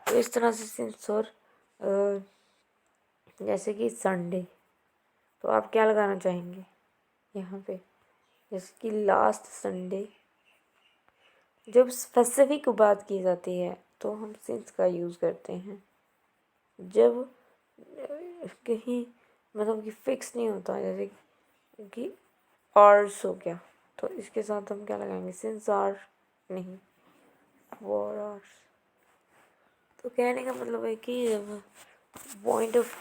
तो इस तरह से सिंस और जैसे कि संडे, तो आप क्या लगाना चाहेंगे यहाँ पे? जैसे कि लास्ट संडे, जब स्पेसिफिक बात की जाती है तो हम सिंस का यूज़ करते हैं। जब कहीं मतलब कि फिक्स नहीं होता, जैसे कि आवर्स हो गया, तो इसके साथ हम क्या लगाएंगे? सिंस आर नहीं, फॉर आवर्स। तो कहने का मतलब है कि जब पॉइंट ऑफ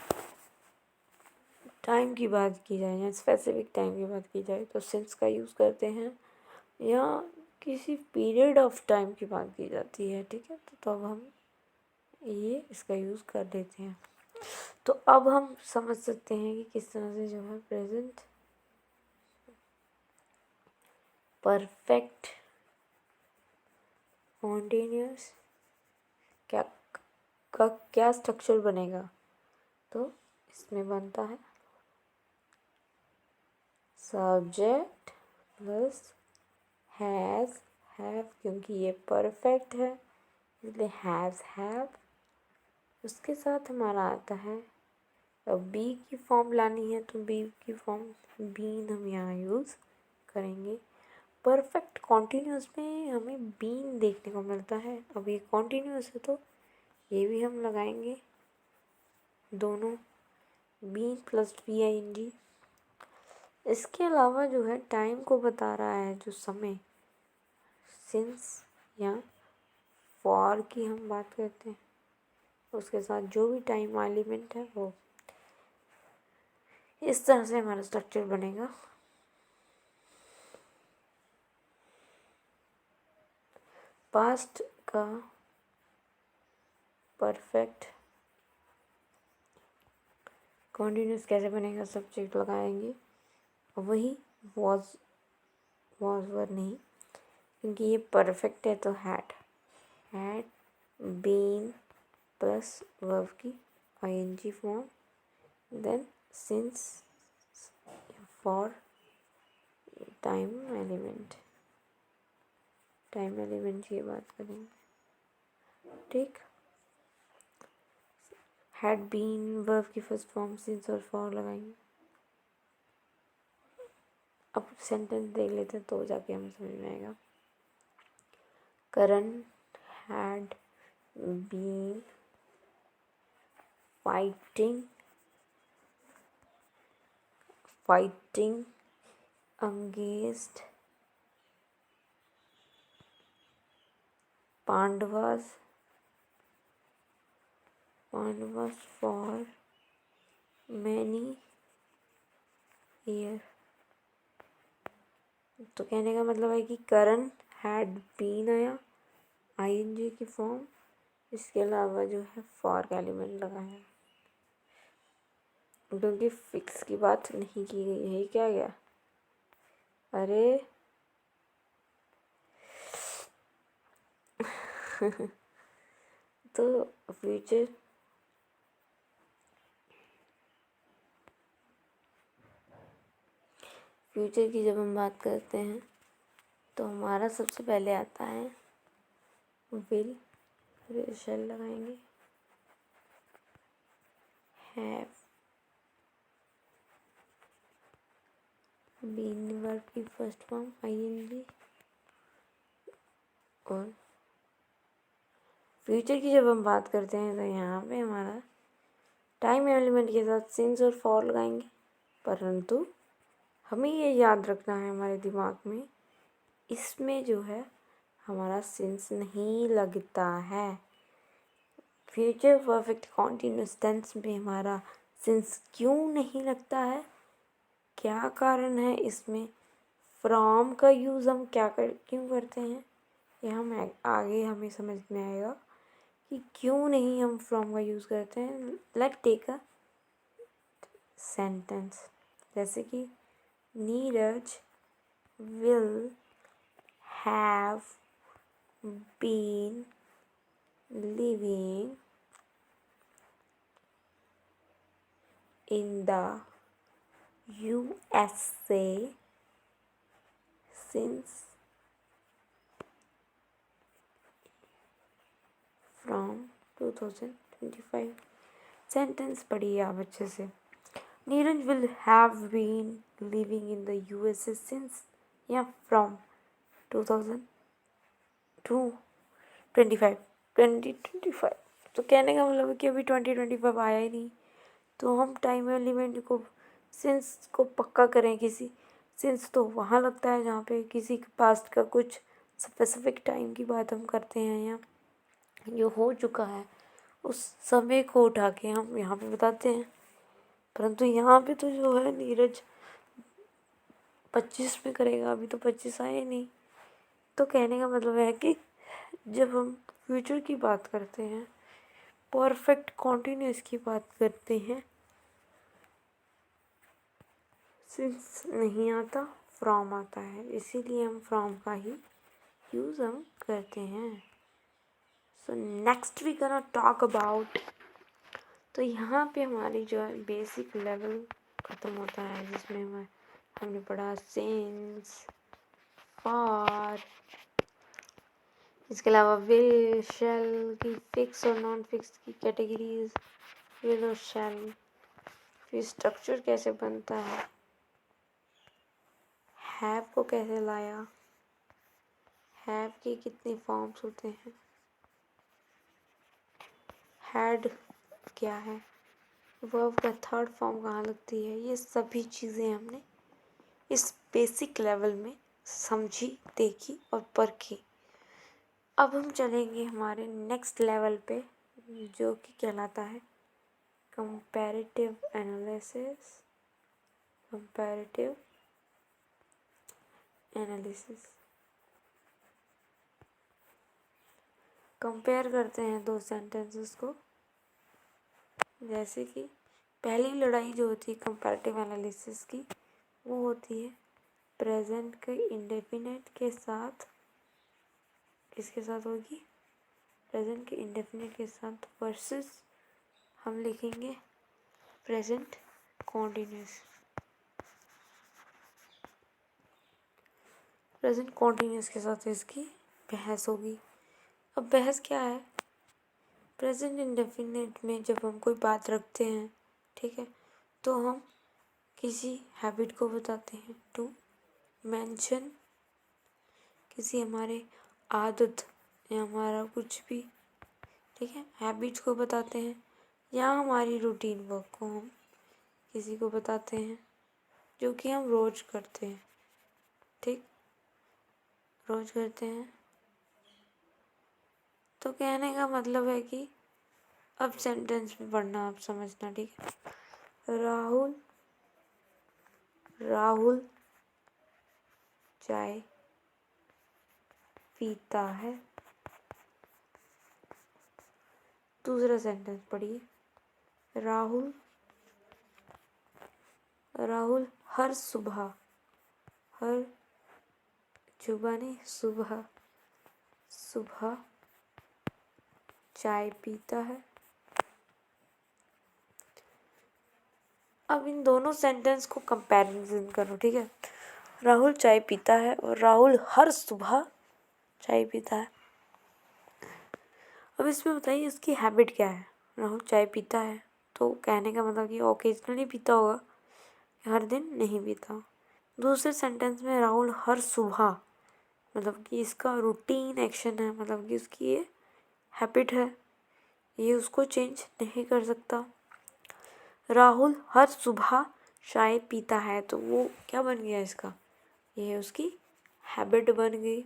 टाइम की बात की जाए या स्पेसिफिक टाइम की बात की जाए तो सिंस का यूज़ करते हैं, या किसी पीरियड ऑफ टाइम की बात की जाती है, ठीक है, तो तब हम ये इसका यूज़ कर लेते हैं। तो अब हम समझ सकते हैं कि किस तरह से जो है परफेक्ट कॉन्टिन्यूस क्या का क्या स्ट्रक्चर बनेगा, तो इसमें बनता है सब्जेक्ट प्लस हैज़ हैव, क्योंकि ये परफेक्ट है इसलिए हैज़ हैव। उसके साथ हमारा आता है, अब बी की फॉर्म लानी है तो बी की फॉर्म बीन हम यहाँ यूज़ करेंगे। परफेक्ट कॉन्टिन्यूस में हमें बीन देखने को मिलता है, अब ये कॉन्टिन्यूस है तो ये भी हम लगाएंगे दोनों, बीन प्लस BING। इसके अलावा जो है टाइम को बता रहा है जो समय, सिंस या फॉर की हम बात करते हैं, उसके साथ जो भी टाइम एलिमेंट है वो इस तरह से हमारा स्ट्रक्चर बनेगा। पास्ट का परफेक्ट कॉन्टिन्यूस कैसे बनेगा, सब्जेक्ट लगाएंगे, वही वॉज वर नहीं, क्योंकि ये परफेक्ट है तो हैड बीन प्लस वर्ब की ING form, then since for time element की बात करेंगे, ठीक। हैड बीन वर्ब की फर्स्ट फॉर्म सिंस और फॉर लगाएंगे। अब सेंटेंस देख लेते हैं तो जाके हमें समझ में आएगा। Karan had been fighting against Pandavas for many year. तो कहने का मतलब है कि करण हैड बीन आया ING की फॉर्म, इसके अलावा जो है फॉर का एलिमेंट लगाया, क्योंकि फिक्स की बात नहीं की गई है। क्या गया, अरे तो फ्यूचर की जब हम बात करते हैं तो हमारा सबसे पहले आता है विल, शैल लगाएंगे, हैव बीन वर्ब की फर्स्ट फॉर्म ING, और फ्यूचर की जब हम बात करते हैं तो यहाँ पे हमारा टाइम एलिमेंट के साथ सिंस और फॉर लगाएंगे, परंतु हमें ये याद रखना है हमारे दिमाग में, इसमें जो है हमारा सिंस नहीं लगता है। फ्यूचर परफेक्ट कॉन्टिन्यूस टेंस में हमारा सिंस क्यों नहीं लगता है, क्या कारण है इसमें, फ्रॉम का यूज़ हम क्यों करते हैं, ये हम आगे हमें समझ में आएगा कि क्यों नहीं हम फ्रॉम का यूज़ करते हैं। लेट टेक अ सेंटेंस, जैसे कि Neeraj will have been living in the USA since from 2025। Sentence पढ़िए आप अच्छे से। Neeraj will have been living in the USA since या फ्रॉम 2025। तो कहने का मतलब है कि अभी 2025 आया ही नहीं, तो हम टाइम एलिमेंट को सिंस को पक्का करें किसी, सिंस तो वहाँ लगता है जहाँ पे किसी के पास्ट का कुछ स्पेसिफिक टाइम की बात हम करते हैं, या जो हो चुका है उस समय को उठा के हम यहाँ पे बताते हैं। परंतु यहाँ पे तो जो है नीरज 25 में करेगा, अभी तो 25 आए नहीं। तो कहने का मतलब है कि जब हम फ्यूचर की बात करते हैं, परफेक्ट कॉन्टिन्यूस की बात करते हैं, सिंस नहीं आता, फ्रॉम आता है, इसीलिए हम फ्रॉम का ही यूज़ हम करते हैं। So next we gonna talk about, तो यहाँ पे हमारी जो है बेसिक लेवल ख़त्म होता है, जिसमें हमने पढ़ा सिंस, फॉर, इसके अलावा विल, शैल की फिक्स और नॉन फिक्स की कैटेगरीज, विल और शैल, फिर स्ट्रक्चर कैसे बनता हैव को कैसे लाया, हैव के कितने फॉर्म्स होते हैं, हैड क्या है, वर्ब का थर्ड फॉर्म कहाँ लगती है, ये सभी चीज़ें हमने इस बेसिक लेवल में समझी, देखी और परखी। अब हम चलेंगे हमारे नेक्स्ट लेवल पे, जो कि कहलाता है comparative analysis. Comparative analysis, compare करते हैं दो सेंटेंसेस को। जैसे कि पहली लड़ाई जो होती है कंपैरेटिव एनालिसिस की, वो होती है प्रेजेंट के इंडेफिनिट के साथ, किसके साथ होगी, प्रेजेंट के इंडेफिनिट के साथ वर्सेस हम लिखेंगे प्रेजेंट कॉन्टिन्यूस, प्रेजेंट कॉन्टिन्यूस के साथ इसकी बहस होगी। अब बहस क्या है, प्रेजेंट इंडेफिनिट में जब हम कोई बात रखते हैं, ठीक है, तो हम किसी हैबिट को बताते हैं, टू मेंशन किसी हमारे आदत या हमारा कुछ भी, ठीक है, हैबिट्स को बताते हैं, या हमारी रूटीन वर्क को हम किसी को बताते हैं जो कि हम रोज़ करते हैं, ठीक, रोज़ करते हैं। तो कहने का मतलब है कि अब सेंटेंस में पढ़ना, आप समझना, ठीक है। राहुल चाय पीता है। दूसरा सेंटेंस पढ़िए, राहुल हर सुबह, हर सुबह नहीं, सुबह चाय पीता है। अब इन दोनों सेंटेंस को कंपैरिजन करो, ठीक है। राहुल चाय पीता है और राहुल हर सुबह चाय पीता है। अब इसमें बताइए उसकी हैबिट क्या है। राहुल चाय पीता है तो कहने का मतलब कि ओकेजनली पीता होगा, हर दिन नहीं पीता। दूसरे सेंटेंस में राहुल हर सुबह, मतलब कि इसका रूटीन एक्शन है, मतलब कि उसकी ये हैबिट है, ये उसको चेंज नहीं कर सकता। राहुल हर सुबह चाय पीता है, तो वो क्या बन गया इसका, ये उसकी हैबिट बन गई,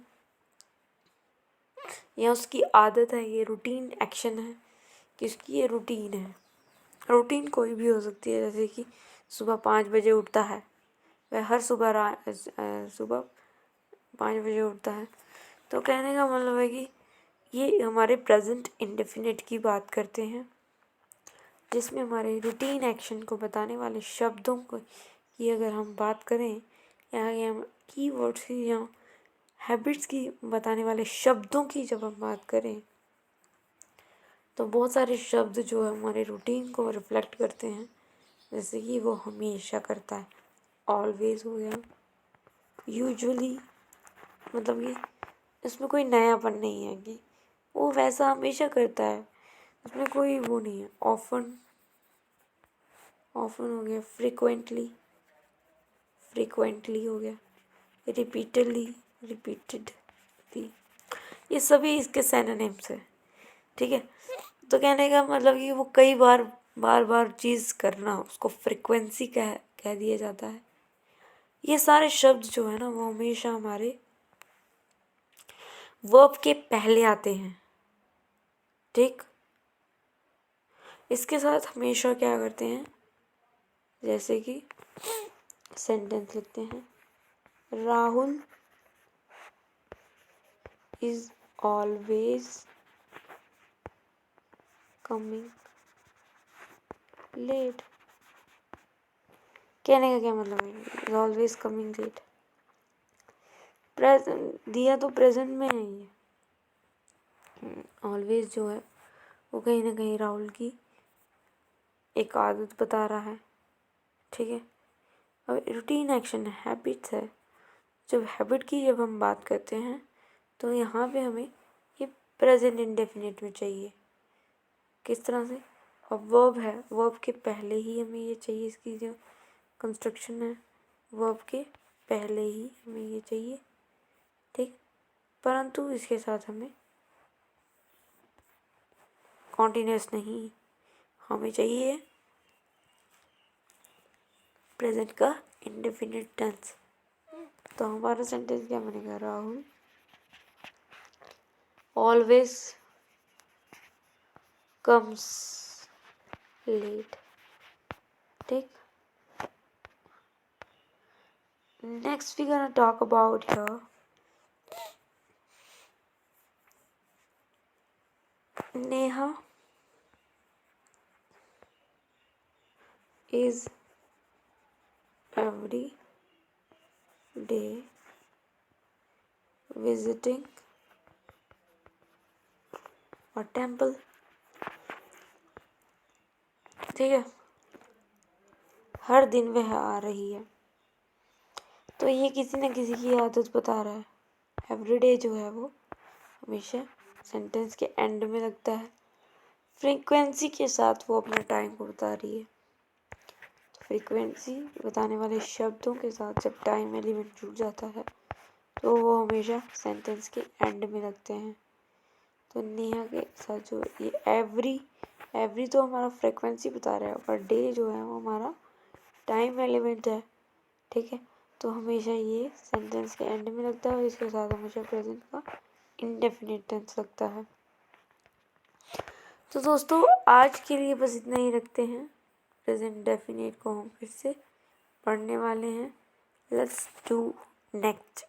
या उसकी आदत है, ये रूटीन एक्शन है कि उसकी ये रूटीन है। रूटीन कोई भी हो सकती है, जैसे कि सुबह 5 बजे उठता है, वह हर सुबह सुबह 5 बजे उठता है। तो कहने का मतलब है कि ये हमारे प्रेजेंट इंडेफिनिट की बात करते हैं, जिसमें हमारे रूटीन एक्शन को बताने वाले शब्दों को की अगर हम बात करें, या कीवर्ड्स की या हैबिट्स की बताने वाले शब्दों की जब हम बात करें, तो बहुत सारे शब्द जो है हमारे रूटीन को रिफ्लेक्ट करते हैं। जैसे कि वो हमेशा करता है, ऑलवेज हो गया, यूजुअली, मतलब कि इसमें कोई नयापन नहीं है कि वो वैसा हमेशा करता है, इसमें कोई वो नहीं है। ऑफन हो गया, फ्रिक्वेंटली हो गया, रिपीटेडली, ये सभी इसके सिनोनिम्स है, ठीक है। तो कहने का मतलब कि वो कई बार बार चीज़ करना, उसको फ्रिक्वेंसी कह दिया जाता है। ये सारे शब्द जो है ना, वो हमेशा हमारे वर्ब के पहले आते हैं, ठीक। इसके साथ हमेशा क्या करते हैं, जैसे कि सेंटेंस लिखते हैं, Rahul is always coming late. कहने का क्या मतलब है, is always coming late, present दिया तो प्रेजेंट में है ये। ऑलवेज जो है वो कहीं ना कहीं राहुल की एक आदत बता रहा है, ठीक है। अब रूटीन एक्शन है, हैबिट्स है। जब हैबिट की जब हम बात करते हैं तो यहाँ पे हमें ये प्रेजेंट इंडेफिनिट में चाहिए। किस तरह से? अब वर्ब है, वर्ब के पहले ही हमें ये चाहिए, इसकी जो कंस्ट्रक्शन है वर्ब के पहले ही हमें ये चाहिए, ठीक। परंतु इसके साथ हमें कॉन्टिन्यूस नहीं, हमें चाहिए प्रेजेंट का इंडेफिनिट टेंस। तो हमारा सेंटेंस क्या बनेगा? राहुल ऑलवेज कम्स लेट, ठीक। Next we're gonna talk about here Neha is every day visiting a temple, ठीक है। हर दिन वह आ रही है, तो ये किसी न किसी की आदत बता रहा है। एवरीडे जो है वो हमेशा सेंटेंस के एंड में लगता है। फ्रीक्वेंसी के साथ वो अपने टाइम को बता रही है। तो फ्रीक्वेंसी बताने वाले शब्दों के साथ जब टाइम एलिमेंट जुड़ जाता है तो वो हमेशा सेंटेंस के एंड में लगते हैं। तो नेहा के साथ जो ये एवरी तो हमारा फ्रीक्वेंसी बता रहा है, और डे जो है वो हमारा टाइम एलिमेंट है, ठीक है। तो हमेशा ये सेंटेंस के एंड में लगता है और इसके साथ हमेशा प्रेजेंट का इंडेफिनिट टेंस लगता है। तो दोस्तों आज के लिए बस इतना ही रखते हैं। प्रेजेंट डेफिनेट को हम फिर से पढ़ने वाले हैं। Let's do next.